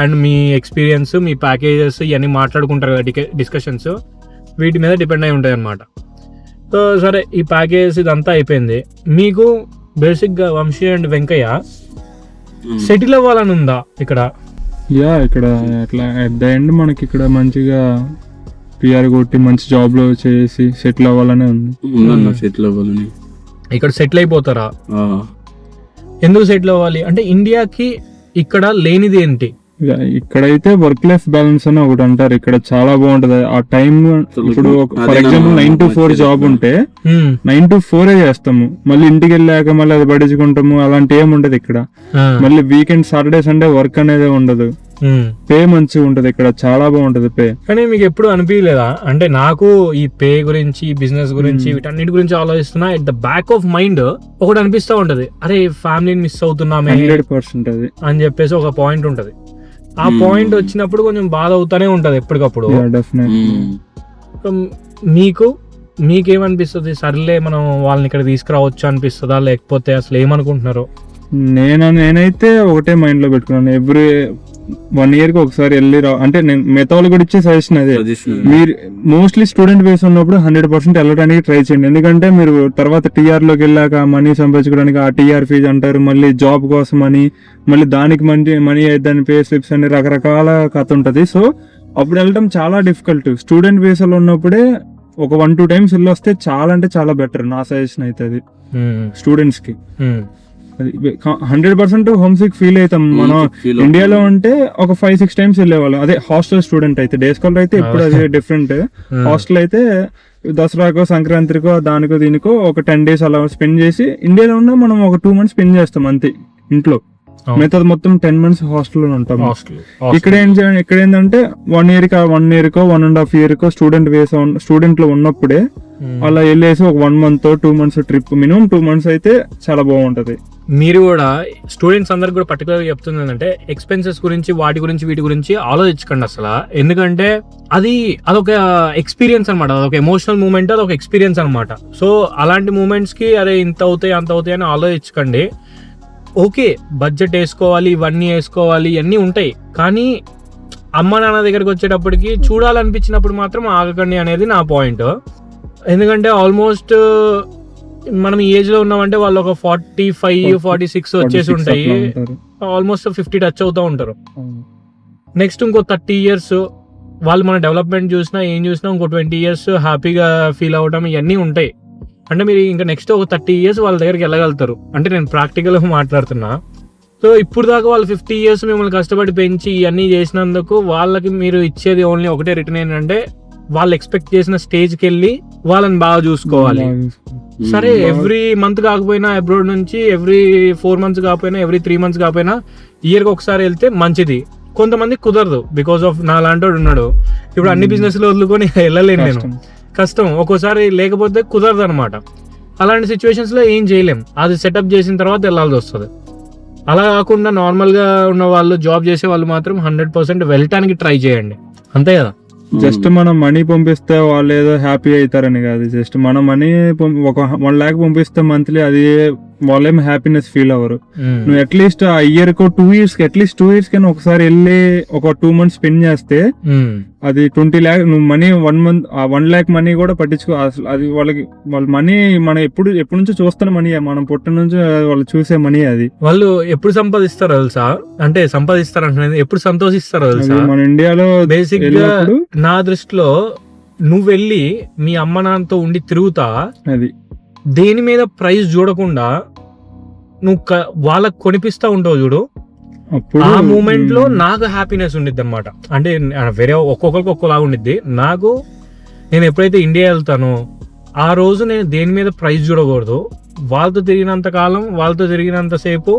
and me experience, me packages ఇవన్నీ మాట్లాడుకుంటారు కదా డిస్కషన్స్, వీటి మీద డిపెండ్ అయి ఉంటాయి అన్నమాట. సో సరే ఈ ప్యాకేజ్ ఇదంతా అయిపోయింది. మీకు బేసిక్ గా వంశీ అండ్ వెంకయ్య సెటిల్ అవ్వాలని ఉందా ఇక్కడ? ఇక్కడ అట్లా అట్ ద ఎండ్ మనకి ఇక్కడ మంచిగా పిఆర్ కొట్టి మంచి జాబ్ లో చేసి సెటిల్ అవ్వాలనే ఉంది. సెటిల్ అవ్వాలని. ఇక్కడ సెటిల్ అయిపోతారా? ఎందుకు సెటిల్ అవ్వాలి అంటే ఇండియాకి ఇక్కడ లేనిది ఏంటి? ఇక్కడైతే వర్క్ లైఫ్ బ్యాలెన్స్ అని ఒకటి అంటారు. ఇక్కడ చాలా బాగుంటది ఆ టైం. ఇప్పుడు ఫర్ ఎగ్జాంపుల్ 9 to 4 జాబ్ ఉంటే 9 to 4 చేస్తాము, మళ్ళీ ఇంటికి వెళ్ళాక మళ్ళీ అది పడించుకుంటాము, అలాంటి ఏమి ఉండదు ఇక్కడ. మళ్ళీ వీకెండ్ సాటర్డే సండే వర్క్ అనేది ఉండదు. పే మంచిగా ఉంటది ఇక్కడ, చాలా బాగుంటది పే. కానీ మీకు ఎప్పుడు అనిపించలేదా అంటే నాకు ఈ పే గురించి, బిజినెస్ గురించి, వీటన్నిటి గురించి ఆలోచిస్తున్నా at the back of mind ఒకటి అనిపిస్తూ ఉంటది, అరే ఫ్యామిలీని మిస్ అవుతున్నామే 100% అది అని చెప్పేసి ఒక పాయింట్ ఉంటది. ఆ పాయింట్ వచ్చినప్పుడు కొంచెం బాధ అవుతానే ఉంటది ఎప్పటికప్పుడు. మీకేమనిపిస్తుంది? సర్లే మనం వాళ్ళని ఇక్కడ తీసుకురావచ్చు అనిపిస్తుందా, లేకపోతే అసలు ఏమనుకుంటున్నారు? నేనైతే ఒకటే మైండ్ లో పెట్టుకున్నాను, ఎవ్రీ 1 year కి ఒకసారి వెళ్ళి అంటే నేను మిగతా వాళ్ళు కూడా ఇచ్చే సజెషన్ అదే, మీరు మోస్ట్లీ స్టూడెంట్ బేస్ ఉన్నప్పుడు 100% వెళ్ళడానికి ట్రై చేయండి. ఎందుకంటే మీరు తర్వాత టీఆర్ లోకి వెళ్ళాక మనీ సంపాదించుకోవడానికి ఆ టీఆర్ ఫీజు అంటారు, మళ్ళీ జాబ్ కోసం అని, మళ్ళీ దానికి మనీ దాని పే స్లిప్స్ అని రకరకాల కథ ఉంటది. సో అప్పుడు వెళ్ళడం చాలా డిఫికల్ట్. స్టూడెంట్ బేస్ లో ఉన్నప్పుడే ఒక 1-2 times వెళ్ళి వస్తే చాలా అంటే చాలా బెటర్. నా సజెషన్ అయితే అది స్టూడెంట్స్ కి. 100% హోమ్ సిక్ ఫీల్ అవుతాం మనం ఇండియాలో ఉంటే ఒక 5-6 times వెళ్ళేవాళ్ళం. అదే హాస్టల్ స్టూడెంట్ అయితే, డే స్కాలర్ అయితే ఇప్పుడు అదే డిఫరెంట్. హాస్టల్ అయితే దసరాకో సంక్రాంతికో దానికో దీనికో ఒక 10 days అలా స్పెండ్ చేసి, ఇండియాలో ఉన్న మనం ఒక 2 months స్పెండ్ చేస్తాం అంతే ఇంట్లో. మిగతాది మొత్తం 10 months హాస్టల్లో ఉంటాం. ఇక్కడ ఏంటంటే 1 year కో 1.5 year కో స్టూడెంట్ లో ఉన్నప్పుడే అలా వెళ్ళేసి ఒక 1 month 2 months trip, minimum 2 months అయితే చాలా బాగుంటది. మీరు కూడా స్టూడెంట్స్ అందరికి కూడా పర్టికులర్గా చెప్తుంది ఏంటంటే ఎక్స్పెన్సెస్ గురించి, వీటి గురించి ఆలోచించకండి అసలు. ఎందుకంటే అదొక ఎక్స్పీరియన్స్ అనమాట, అదొక ఎమోషనల్ మూమెంట్, అదొక ఎక్స్పీరియన్స్ అనమాట. సో అలాంటి మూమెంట్స్ కి అరే ఇంత అవుతాయి అంత అవుతాయి అని ఆలోచించకండి. ఓకే బడ్జెట్ వేసుకోవాలి, ఇవన్నీ వేసుకోవాలి, ఇవన్నీ ఉంటాయి, కానీ అమ్మ నాన్న దగ్గరికి వచ్చేటప్పటికి చూడాలనిపించినప్పుడు మాత్రం ఆగకండి అనేది నా పాయింట్. ఎందుకంటే ఆల్మోస్ట్ మనం ఈ ఏజ్ లో ఉన్నామంటే వాళ్ళు ఒక 45-46 వచ్చేసి ఉంటాయి, ఆల్మోస్ట్ 50 టచ్ అవుతూ ఉంటారు. నెక్స్ట్ ఇంకో 30 years వాళ్ళు మన డెవలప్మెంట్ చూసినా ఏం చూసినా ఇంకో 20 years హ్యాపీగా ఫీల్ అవ్వడం ఇవన్నీ ఉంటాయి. అంటే మీరు ఇంకా నెక్స్ట్ ఒక 30 years వాళ్ళ దగ్గరికి వెళ్ళగలుగుతారు. అంటే నేను ప్రాక్టికల్గా మాట్లాడుతున్నా. సో ఇప్పుడు దాకా వాళ్ళు 50 years మిమ్మల్ని కష్టపడి పెంచి ఇవన్నీ చేసినందుకు వాళ్ళకి మీరు ఇచ్చేది ఓన్లీ ఒకటే రిటర్న్ ఏంటంటే వాళ్ళు ఎక్స్పెక్ట్ చేసిన స్టేజ్కి వెళ్ళి వాళ్ళని బాగా చూసుకోవాలి. సరే ఎవ్రీ మంత్ కాకపోయినా అబ్రాడ్ నుంచి ఎవ్రీ 4 months కాకపోయినా ఎవ్రీ 3 months కాకపోయినా ఇయర్ కి ఒకసారి వెళ్తే మంచిది. కొంతమంది కుదరదు బికాస్ ఆఫ్ నా లాంటి ఉన్నాడు. ఇప్పుడు అన్ని బిజినెస్ లో వదులుకొని వెళ్ళలేను నేను, కష్టం. ఒక్కోసారి లేకపోతే కుదరదు అనమాట. అలాంటి సిచ్యువేషన్స్ లో ఏం చేయలేం, అది సెటప్ చేసిన తర్వాత వెళ్ళాల్సి వస్తుంది. అలా కాకుండా నార్మల్ గా ఉన్న వాళ్ళు, జాబ్ చేసే వాళ్ళు మాత్రం 100% వెళ్ళటానికి ట్రై చేయండి, అంతే కదా. జస్ట్ మనం మనీ పంపిస్తే వాళ్ళు ఏదో హ్యాపీ అవుతారని కాదు, జస్ట్ మనం మనీ ఒక 1 lakh పంపిస్తే మంత్లీ, అది వాళ్ళేం హ్యాపీనెస్ ఫీల్ అవ్వరు. నువ్వు అట్లీస్ట్ ఆ ఇయర్ కో 2 years కి అట్లీస్ట్ 2 years కైనా ఒకసారి వెళ్ళి ఒక 2 months స్పెండ్ చేస్తే అది 20 lakh నువ్వు మనీ 1 lakh మనీ కూడా పట్టించుకో. అసలు అది వాళ్ళ మనీ మనం ఎప్పటి నుంచో చూస్తున్న మనీ, మనం పుట్టిన నుంచి వాళ్ళు చూసే మనీ. అది వాళ్ళు ఎప్పుడు సంపాదిస్తారో తెలుసా, అంటే సంపాదిస్తారు అంటే ఎప్పుడు సంతోషిస్తారో తెలుసా. మన ఇండియాలో బేసిక్ గా నా దృష్టిలో నువ్వు వెళ్ళి మీ అమ్మ నాన్నతో ఉండి తిరుగుతా, అది దేని మీద ప్రైస్ చూడకుండా నువ్వు వాళ్ళకి కొనిపిస్తా ఉంటావు చూడు, ఆ మూమెంట్ లో నాకు హ్యాపీనెస్ ఉండిద్ది అనమాట. అంటే వేరే ఒక్కొక్కరికి ఒక్కోలాగా ఉండిద్ది. నేను ఎప్పుడైతే ఇండియా వెళ్తానో ఆ రోజు నేను దేని మీద ప్రైస్ చూడకూడదు. వాళ్ళతో తిరిగినంత కాలం, వాళ్ళతో తిరిగినంత సేపు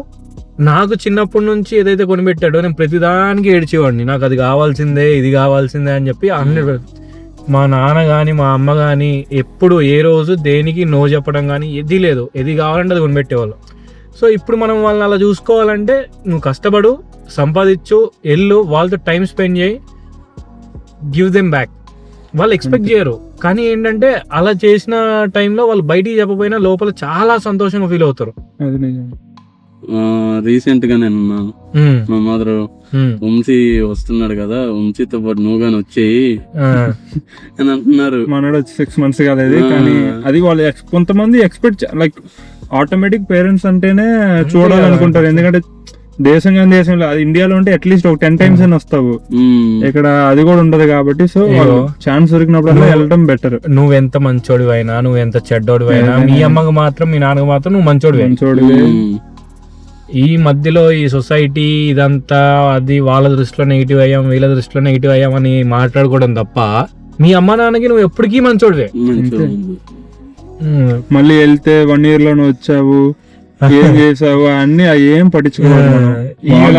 నాకు చిన్నప్పటి నుంచి ఏదైతే కొనిపెట్టాడో నేను ప్రతిదానికి ఏడ్చేవాడిని, నాకు అది కావాల్సిందే, ఇది కావాల్సిందే అని చెప్పి. 100 మా నాన్న కానీ మా అమ్మ కానీ ఎప్పుడు ఏ రోజు దేనికి నో చెప్పడం కానీ ఏది లేదు, ఏది కావాలంటే అది కొనిపెట్టేవాళ్ళు. సో ఇప్పుడు మనం వాళ్ళని అలా చూసుకోవాలంటే నువ్వు కష్టపడు, సంపాదించు, ఎల్లు, వాళ్ళతో టైం స్పెండ్ చేయి, గివ్ దెమ్ బ్యాక్. వాళ్ళు ఎక్స్పెక్ట్ చేయరు, కానీ ఏంటంటే అలా చేసిన టైంలో వాళ్ళు బయటికి చెప్పకపోయినా లోపల చాలా సంతోషంగా ఫీల్ అవుతారు. రీసెంట్ గా నేను మా మదర్ వంశీ వస్తున్నాడు కదా, వంశీతో పాటు నువ్వు గాని వచ్చేయి అని అంటున్నారు. మనోడు 6 months కాలేదు, కానీ అది వాళ్ళు కొంతమంది ఎక్స్పెక్ట్, లైక్ ఆటోమేటిక్ పేరెంట్స్ అంటేనే చూడాలనుకుంటారు. ఎందుకంటే దేశం కానీ దేశంలో, అది ఇండియాలో ఉంటే అట్లీస్ట్ ఒక 10 times అని వస్తావు, ఇక్కడ అది కూడా ఉండదు కాబట్టి. సో ఛాన్స్ దొరికినప్పుడు వెళ్ళడం బెటర్. నువ్వెంత మంచోడివి అయినా, నువ్వెంత చెడ్డోడివి అయినా, మీ అమ్మకి మాత్రం మీ నాన్నకి మాత్రం నువ్వు మంచోడివి. ఈ మధ్యలో ఈ సొసైటీ ఇదంతా అది వాళ్ళ దృష్టిలో నెగిటివ్ అయ్యాం, వీళ్ళ దృష్టిలో నెగిటివ్ అయ్యాం అని మాట్లాడుకోవడం తప్ప, మీ అమ్మ నాన్నకి నువ్వు ఎప్పటికీ మంచోడివే. మళ్ళీ వెళ్తే 1 year లోనే వచ్చావు, ఏం చేసావు అన్ని ఏం పట్టించుకోవాలి.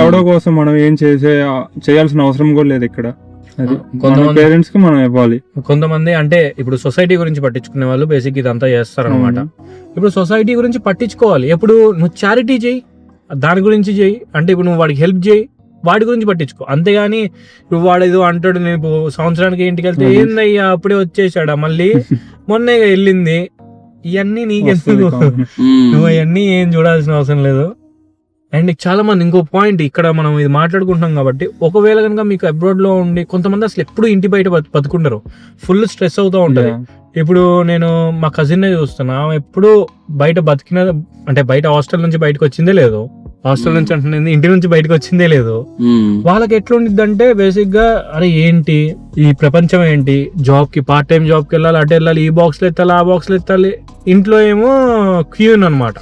ఎవడో కోసం మనం ఏం చేయాల్సిన అవసరం కూడా లేదు ఇక్కడ. అది కొంతమంది పేరెంట్స్ కి మనం ఇవ్వాలి. కొంతమంది అంటే ఇప్పుడు సొసైటీ గురించి పట్టించుకునే వాళ్ళు బేసిక్ ఇదంతా చేస్తారనమాట. ఇప్పుడు సొసైటీ గురించి పట్టించుకోవాలి, ఎప్పుడు నువ్వు చారిటీ చేయి, దాని గురించి చేయి. అంటే ఇప్పుడు నువ్వు వాడికి హెల్ప్ చేయి, వాడి గురించి పట్టించుకో. అంతేగాని ఇప్పుడు వాడు ఏదో అంటాడు, నేను సంవత్సరానికి ఇంటికి వెళ్తే ఏందయ్యా అప్పుడే వచ్చేసాడా, మళ్ళీ మొన్నే వెళ్ళింది, ఇవన్నీ నీకెందుకు, నువ్వు అవన్నీ ఏం చూడాల్సిన అవసరం లేదు. అండ్ చాలా మంది ఇంకో పాయింట్, ఇక్కడ మనం ఇది మాట్లాడుకుంటున్నాం కాబట్టి, ఒకవేళ కనుక మీకు అబ్రాడ్ లో ఉండి కొంతమంది అసలు ఎప్పుడు ఇంటి బయట బతుకుంటారు, ఫుల్ స్ట్రెస్ అవుతూ ఉంటది. ఇప్పుడు నేను మా కజిన్ చూస్తున్నా, ఎప్పుడు బయట బతికిన, అంటే బయట హాస్టల్ నుంచి బయటకు వచ్చిందే లేదు, హాస్టల్ నుంచి అంటే ఇంటి నుంచి బయటకు వచ్చిందే లేదు. వాళ్ళకి ఎట్లుండిద్ది అంటే బేసిక్ గా, అరే ఏంటి ఈ ప్రపంచం ఏంటి, జాబ్ కి పార్ట్ టైం జాబ్ కి వెళ్ళాలి, అటు వెళ్ళాలి, ఈ బాక్స్లు ఎత్తాలి, ఆ బాక్స్లు ఎత్తాలి, ఇంట్లో ఏమో క్యూన్ అనమాట.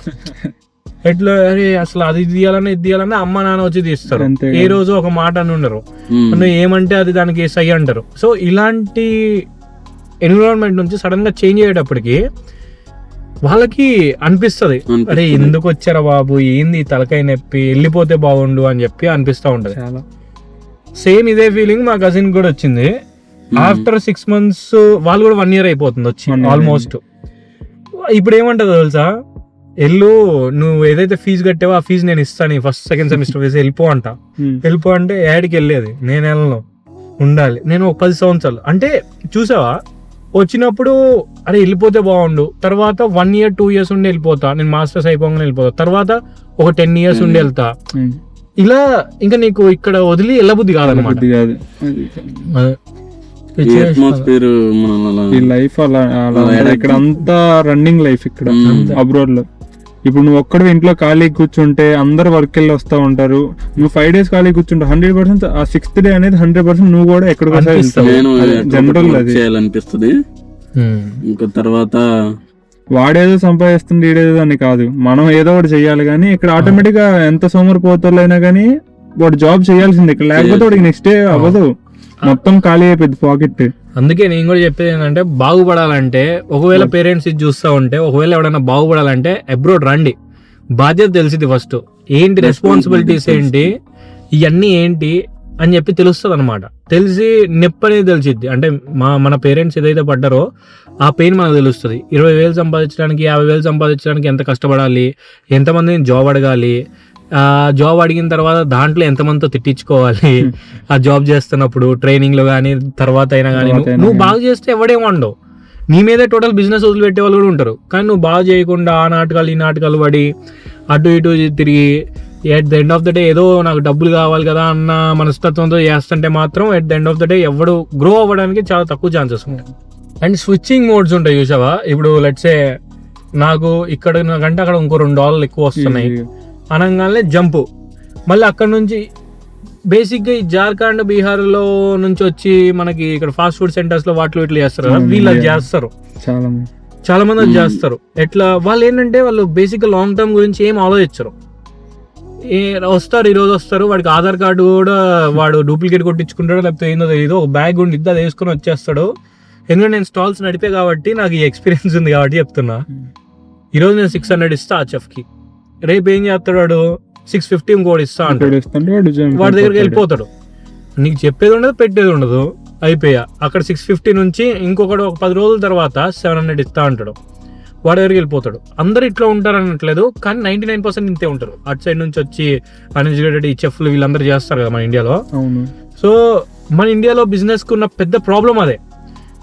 ఎట్లా అరే అసలు అది తీయాలన్నా ఇది తీయాలన్నా అమ్మ నాన్న వచ్చి తీస్తారు, ఏ రోజు ఒక మాట అని ఉండరు, నువ్వు ఏమంటే అది దానికి సై అంటారు. సో ఇలాంటి ఎన్విరాన్మెంట్ నుంచి సడన్ గా చేంజ్ అయ్యేటప్పటికి వాళ్ళకి అనిపిస్తుంది, అరే ఎందుకు వచ్చారా బాబు, ఏంది తలకాయ నొప్పి, వెళ్ళిపోతే బాగుండు అని చెప్పి అనిపిస్తూ ఉంటది. సేమ్ ఇదే ఫీలింగ్ మా కజిన్ కూడా వచ్చింది. ఆఫ్టర్ 6 months వాళ్ళు కూడా 1 year అయిపోతుంది వచ్చి ఆల్మోస్ట్. ఇప్పుడు ఏమంటది తెలుసా, నువ్వు ఏదైతే ఫీజు కట్టావో ఆ ఫీజు నేను ఇస్తాను, ఫస్ట్ సెకండ్ సెమిస్టర్ ఫీజు వెళ్ళిపో అంటే యాడికి వెళ్ళేది, నేను వెళ్ళను, ఉండాలి. నేను 10 సంవత్సరాలు అంటే చూసావా, వచ్చినప్పుడు అరే వెళ్ళిపోతే బాగుండు, తర్వాత 1 year 2 years ఉండి వెళ్ళిపోతా, నేను మాస్టర్స్ అయిపోగానే వెళ్ళిపోతా, తర్వాత ఒక 10 years ఉండి వెళ్తా. ఇలా ఇంకా నీకు ఇక్కడ వదిలి వెళ్ళబుద్ధి కాదనమాట. లైఫ్ అలా ఇక్కడ అంతా రన్నింగ్ లైఫ్ ఇక్కడ అబ్రాడ్ లో. ఇప్పుడు నువ్వు ఒక్కడే ఇంట్లో ఖాళీ కూర్చుంటే అందరు వర్క్ వెళ్ళి వస్తా ఉంటారు, నువ్వు 5 days ఖాళీ కూర్చుంటావు, 100% ఆ 6th day అనేది 100% నువ్వు కూడా ఎక్కడికి జనరల్ అది అనిపిస్తుంది. ఇంకా తర్వాత వాడేదో సంపాదిస్తుంది ఈడేదో అని కాదు, మనం ఏదో ఒకటి చెయ్యాలి. కానీ ఇక్కడ ఆటోమేటిక్ గా ఎంత సోమరిపోతులైనా కానీ వాడు జాబ్ చేయాల్సింది ఇక్కడ, లేకపోతే వాడికి నెక్స్ట్ డే అవ్వదు. మొత్తం ఖాళీ అయిపోయింది పాకెట్. అందుకే నేను కూడా చెప్పేది ఏంటంటే, బాగుపడాలంటే ఒకవేళ పేరెంట్స్ ఇది చూస్తూ ఉంటే, ఒకవేళ ఎవడైనా బాగుపడాలంటే అబ్రాడ్ రండి, బాధ్యత తెలిసింది ఫస్ట్, ఏంటి రెస్పాన్సిబిలిటీస్ ఏంటి, ఇవన్నీ ఏంటి అని చెప్పి తెలుస్తుంది అనమాట. తెలిసి నొప్పి అనేది తెలిసిద్ది. అంటే మన పేరెంట్స్ ఏదైతే పడ్డారో ఆ పెయిన్ మనకు తెలుస్తుంది. 20,000 సంపాదించడానికి, 50,000 సంపాదించడానికి ఎంత కష్టపడాలి, ఎంతమందిని జాబ్ అడగాలి, జాబ్ అడిగిన తర్వాత దాంట్లో ఎంతమందితో తిట్టించుకోవాలి, ఆ జాబ్ చేస్తున్నప్పుడు ట్రైనింగ్లో కానీ తర్వాత అయినా కానీ నువ్వు బాగా చేస్తే ఎవడేమండవు, నీ మీదే టోటల్ బిజినెస్ వదిలిపెట్టే వాళ్ళు కూడా ఉంటారు. కానీ నువ్వు బాగా చేయకుండా ఆ నాటకాలు ఈ నాటకాలు పడి అటు ఇటు తిరిగి at the end of the day ఏదో నాకు డబ్బులు కావాలి కదా అన్న మనస్తత్వంతో చేస్తుంటే మాత్రం at the end of the day ఎవడు గ్రో అవ్వడానికి చాలా తక్కువ ఛాన్సెస్ ఉంటాయి. అండ్ స్విచ్చింగ్ మోడ్స్ ఉంటాయి చూసావా. ఇప్పుడు లెట్సే నాకు ఇక్కడ నాకంటే అక్కడ ఇంకో $2 ఎక్కువ వస్తున్నాయి అనగానే జంపు, మళ్ళీ అక్కడ నుంచి బేసిక్గా ఈ జార్ఖండ్ బీహార్లో నుంచి వచ్చి మనకి ఇక్కడ ఫాస్ట్ ఫుడ్ సెంటర్స్ లో వాటిలో ఇట్లా చేస్తారు కదా, వీళ్ళు అది చేస్తారు, చాలా మంది అది చేస్తారు. ఎట్లా వాళ్ళు ఏంటంటే వాళ్ళు బేసిక్గా లాంగ్ టర్మ్ గురించి ఏం ఆలోచించరు. వస్తారు, ఈ రోజు వస్తారు, వాడికి ఆధార్ కార్డు కూడా వాడు డూప్లికేట్ కొట్టించుకుంటాడు, లేకపోతే ఏందో తెలియదు, ఒక బ్యాగ్ ఉండిద్ది అది వేసుకొని వచ్చేస్తాడు. ఎందుకంటే నేను స్టాల్స్ నడిపే కాబట్టి నాకు ఈ ఎక్స్పీరియన్స్ ఉంది కాబట్టి చెప్తున్నా. ఈరోజు నేను 600 ఇస్తా ఆ చెఫ్కి, రేపు ఏం చేస్తాడు వాడు 650 ఇంకోటి ఇస్తా అంటాడు, వాడి దగ్గరికి వెళ్ళిపోతాడు. నీకు చెప్పేది ఉండదు, పెట్టేది ఉండదు, అయిపోయా. అక్కడ 650 నుంచి ఇంకొకటి ఒక 10 రోజుల తర్వాత 700 ఇస్తా అంటాడు, వాడి దగ్గరికి వెళ్ళిపోతాడు. అందరు ఇట్లా ఉంటారు అనట్లేదు, కానీ 99% ఇంతే ఉంటారు. అటు సైడ్ నుంచి వచ్చి అన్ఎడ్యుకేటెడ్ ఈ చెఫ్లు వీళ్ళందరూ చేస్తారు కదా మన ఇండియాలో. సో మన ఇండియాలో బిజినెస్ కు ఉన్న పెద్ద ప్రాబ్లం అదే.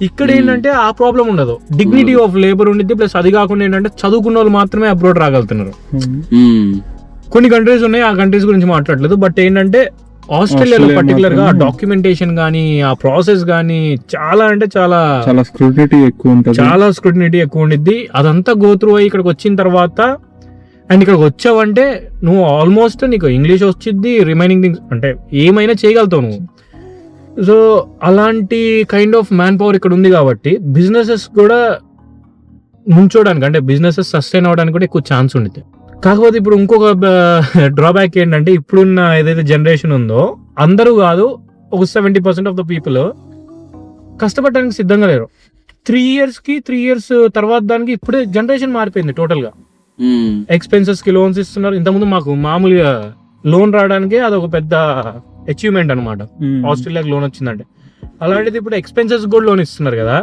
ఇక్కడ ఏంటంటే ఆ ప్రాబ్లం ఉండదు, డిగ్నిటీ ఆఫ్ లేబర్ ఉండిద్ది. ప్లస్ అది కాకుండా ఏంటంటే చదువుకున్న వాళ్ళు మాత్రమే అబ్రాడ్ రాగలుగుతున్నారు. కొన్ని కంట్రీస్ ఉన్నాయి, ఆ కంట్రీస్ గురించి మాట్లాడలేదు. బట్ ఏంటంటే ఆస్ట్రేలియాలో పర్టికులర్ గా డాక్యుమెంటేషన్ గానీ ఆ ప్రాసెస్ గానీ చాలా అంటే చాలా స్క్రూటినిటీ ఎక్కువ ఉంటుంది, చాలా స్క్రూటినిటీ ఎక్కువ ఉండిద్ది. అదంతా గో త్రూ అయ్యి ఇక్కడికి వచ్చిన తర్వాత అండ్ ఇక్కడికి వచ్చావంటే నువ్వు ఆల్మోస్ట్ నీకు ఇంగ్లీష్ వచ్చిద్ది, రిమైనింగ్ థింగ్స్ అంటే ఏమైనా చేయగలుగుతావు నువ్వు. సో అలాంటి కైండ్ ఆఫ్ మ్యాన్ పవర్ ఇక్కడ ఉంది కాబట్టి బిజినెసెస్ కూడా ముంచోడానికి అంటే బిజినెసెస్ సస్టైన్ అవ్వడానికి కూడా ఎక్కువ ఛాన్స్ ఉండిద్ది. కాకపోతే ఇప్పుడు ఇంకొక డ్రాబ్యాక్ ఏంటంటే ఇప్పుడున్న ఏదైతే జనరేషన్ ఉందో అందరూ కాదు, ఒక 70% ఆఫ్ ద పీపుల్ కష్టపడడానికి సిద్ధంగా లేరు. 3 years తర్వాత దానికి ఇప్పుడే జనరేషన్ మారిపోయింది టోటల్ గా. ఎక్స్పెన్సెస్ కి లోన్స్ ఇస్తున్నారు. ఇంతకుముందు మాకు మామూలుగా లోన్ రావడానికి అదొక పెద్ద అచీవ్మెంట్ అనమాట, ఆస్ట్రేలియాకి లోన్ వచ్చిందంటే. అలాంటిది ఇప్పుడు ఎక్స్పెన్సెస్ కూడా లోన్ ఇస్తున్నారు కదా,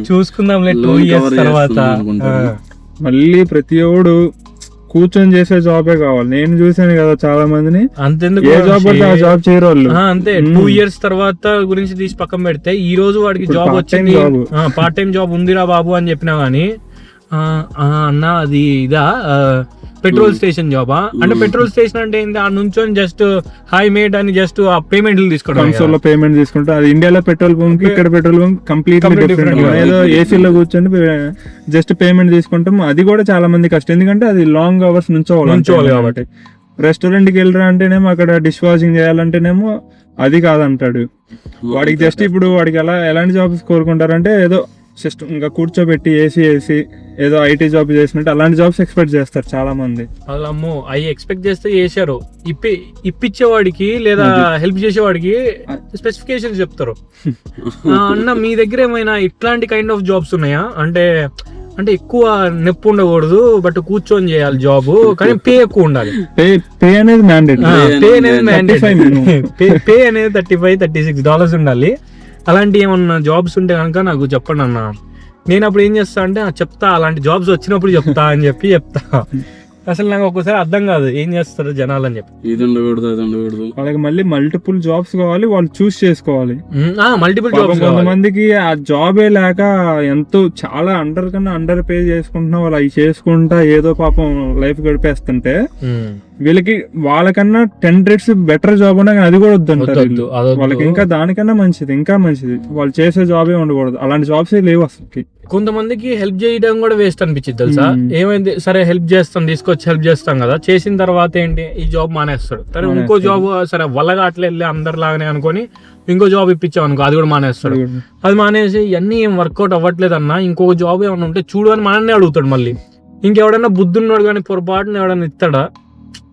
చూసుకుందాంలే 2 years తర్వాత. మళ్ళీ ప్రతి ఒడు కూర్చొని చేసే జాబే కావాలి. నేను చూసాను కదా చాలా మందిని, అంతెందుకు జాబ్ చేయరు వాళ్ళు. అంతే 2 years తర్వాత గురించి తీసి పక్కన పెడితే ఈ రోజు వాడికి జాబ్ వచ్చింది, పార్ట్ టైం జాబ్ ఉందిరా బాబు అని చెప్పినా గానీ అన్న అది ఇదా పెట్రోల్ స్టేషన్ జాబా అంటే పెట్రోల్ స్టేషన్ అంటే ఏంటి, ఆ నుంచొని జస్ట్ హై మేడ్ అని జస్ట్ ఆ పేమెంట్లు తీసుకోవడం, పేమెంట్ తీసుకుంటా. అది ఇండియాలో పెట్రోల్ బంక్, ఇక్కడ పెట్రోల్ బంక్ కంప్లీట్లీ డిఫరెంట్. ఏదో ఏసీలో కూర్చొని జస్ట్ పేమెంట్ తీసుకుంటాం. అది కూడా చాలా మంది కష్టం, ఎందుకంటే అది లాంగ్ అవర్స్ నుంచోవాలి కాబట్టి. రెస్టారెంట్ కి వెళ్ళరా అంటేనేమో అక్కడ డిష్ వాషింగ్ చేయాలంటేనేమో అది కాదంటాడు వాడికి. జస్ట్ ఇప్పుడు వాడికి ఎలాంటి జాబ్స్ కోరుకుంటారంటే ఏదో సిస్టమ్ ఇంకా కూర్చోబెట్టి ఏసీ ఏదో ఐటీ జాబ్ చేసినట్టు అలాంటి జాబ్స్ ఎక్స్పెక్ట్ చేస్తారు చాలా మంది. వాళ్ళమ్మో అవి ఎక్స్పెక్ట్ చేస్తే చేశారు. ఇప్పించేవాడికి లేదా హెల్ప్ చేసేవాడికి స్పెసిఫికేషన్స్ చెప్తారు. అన్న మీ దగ్గర ఏమైనా ఇట్లాంటి కైండ్ ఆఫ్ జాబ్స్ ఉన్నాయా అంటే ఎక్కువ నొప్పి ఉండకూడదు, బట్ కూర్చొని చేయాలి జాబ్, కానీ పే ఎక్కువ ఉండాలి. పే అనేది మ్యాండేట్, పే అనేది $35-36 ఉండాలి. అలాంటి ఏమన్నా జాబ్స్ ఉంటే కనుక నాకు చెప్పండి అన్న. నేను అప్పుడు ఏం చేస్తా అంటే చెప్తా, అలాంటి జాబ్స్ వచ్చినప్పుడు చెప్తా అని చెప్తా. అసలు నాకు ఒక్కసారి అర్థం కాదు ఏం చేస్తారు జనాలు అని చెప్పి. ఇది ఉండకూడదు అది ఉండకూడదు, వాళ్ళకి మళ్ళీ మల్టిపుల్ జాబ్స్ కావాలి, వాళ్ళు చూస్ చేసుకోవాలి. Multiple jobs. కొంతమందికి ఆ జాబే లేక ఎంతో చాలా అండర్ పే చేసుకుంటున్నా వాళ్ళు అవి చేసుకుంటా ఏదో పాపం లైఫ్ గడిపేస్తుంటే వీళ్ళకి వాళ్ళకన్నా 10 rates బెటర్ జాబ్ ఉన్నా కానీ అది కూడా వద్దంటారు వాళ్ళకి. ఇంకా దానికన్నా ఇంకా మంచిది వాళ్ళు చేసే జాబే ఉండకూడదు. అలాంటి జాబ్స్ లేవు అసలు. కొంతమందికి హెల్ప్ చేయడం కూడా వేస్ట్ అనిపించింది తెలుసా. ఏమైంది సరే హెల్ప్ చేస్తాం, తీసుకొచ్చి హెల్ప్ చేస్తాం కదా, చేసిన తర్వాత ఏంటి ఈ జాబ్ మానేస్తాడు. సరే ఇంకో జాబ్ సరే వల్లగా అట్లా వెళ్ళి అందరిలాగానే అనుకొని ఇంకో జాబ్ ఇప్పించాం అనుకో, అది కూడా మానేస్తాడు. అది మానేసి ఇవన్నీ ఏం వర్కౌట్ అవ్వట్లేదు అన్న, ఇంకొక జాబ్ ఏమైనా ఉంటే చూడు అని మనల్ని అడుగుతాడు. మళ్ళీ ఇంకెవడన్నా బుద్ధున్నాడు కానీ పొరపాటున ఎవడన్నా ఇస్తాడా,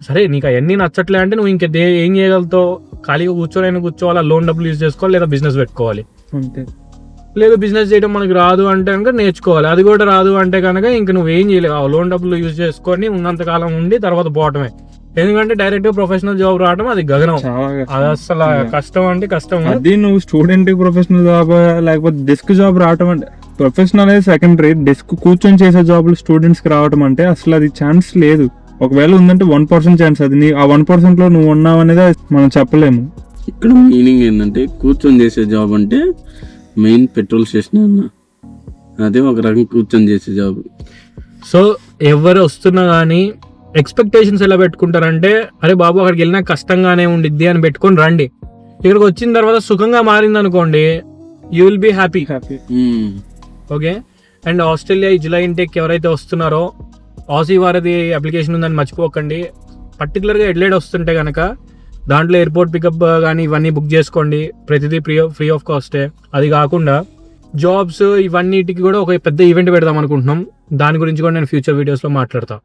సరే నీకు అవన్నీ నచ్చట్లే అంటే నువ్వు ఇంకా ఏం చేయగలుగుతావు? ఖాళీగా కూర్చోవాలా, లోన్ డబ్బులు యూజ్ చేసుకోవాలి, లేదా బిజినెస్ పెట్టుకోవాలి. అంతే. లేదు బిజినెస్ చేయడం మనకి రాదు అంటే కనుక నేర్చుకోవాలి. అది కూడా రాదు అంటే కనుక ఇంక నువ్వు ఏం చేయలేవు. ఆ లోన్ డబ్బులు యూజ్ చేసుకొని ఉన్నంతకాలం ఉండి తర్వాత పోవటమే. ఎందుకంటే డైరెక్ట్ ప్రొఫెషనల్ జాబ్ రావడం అది గగనం. అది అసలు కష్టం అంటే కష్టం. అది నువ్వు స్టూడెంట్ ప్రొఫెషనల్ జాబ్ లేకపోతే డెస్క్ జాబ్ రావటం అంటే, ప్రొఫెషనల్ అనేది సెకండరీ, డెస్క్ కూర్చొని చేసే జాబులు స్టూడెంట్స్ కి రావటం అంటే అసలు అది ఛాన్స్ లేదు. ఒకవేళ ఉందంటే 1% ఛాన్స్. అది ఆ 1% లో నువ్వు ఉన్నావు అనేది మనం చెప్పలేము. ఇక్కడ మీనింగ్ ఏంటంటే కూర్చొని చేసే జాబ్ అంటే మెయిన్ పెట్రోల్ స్టేషన్ అన్న, అదే ఒక రకం కూర్చొని చేసే జాబ్. సో ఎవరు వస్తున్నా కానీ ఎక్స్పెక్టేషన్స్ ఎలా పెట్టుకుంటారంటే, అరే బాబు అక్కడికి వెళ్ళినా కష్టంగానే ఉండిద్ది అని పెట్టుకొని రండి. ఇక్కడికి వచ్చిన తర్వాత సుఖంగా మారింది అనుకోండి, you will be happy. Okay. And Australia ఈ జూలై ఇంటేక్ ఎవరైతే వస్తున్నారో, ఆసీ వారిది అప్లికేషన్ ఉందని మర్చిపోకండి. పర్టికులర్గా ఎడ్లైడ్ వస్తుంటే కనుక దాంట్లో ఎయిర్పోర్ట్ పికప్ కానీ ఇవన్నీ బుక్ చేసుకోండి. ప్రతిదీ ఫ్రీ ఆఫ్ కాస్టే. అది కాకుండా జాబ్స్ ఇవన్నిటికి కూడా ఒక పెద్ద ఈవెంట్ పెడదాం అనుకుంటున్నాం. దాని గురించి కూడా నేను ఫ్యూచర్ వీడియోస్లో మాట్లాడతాను.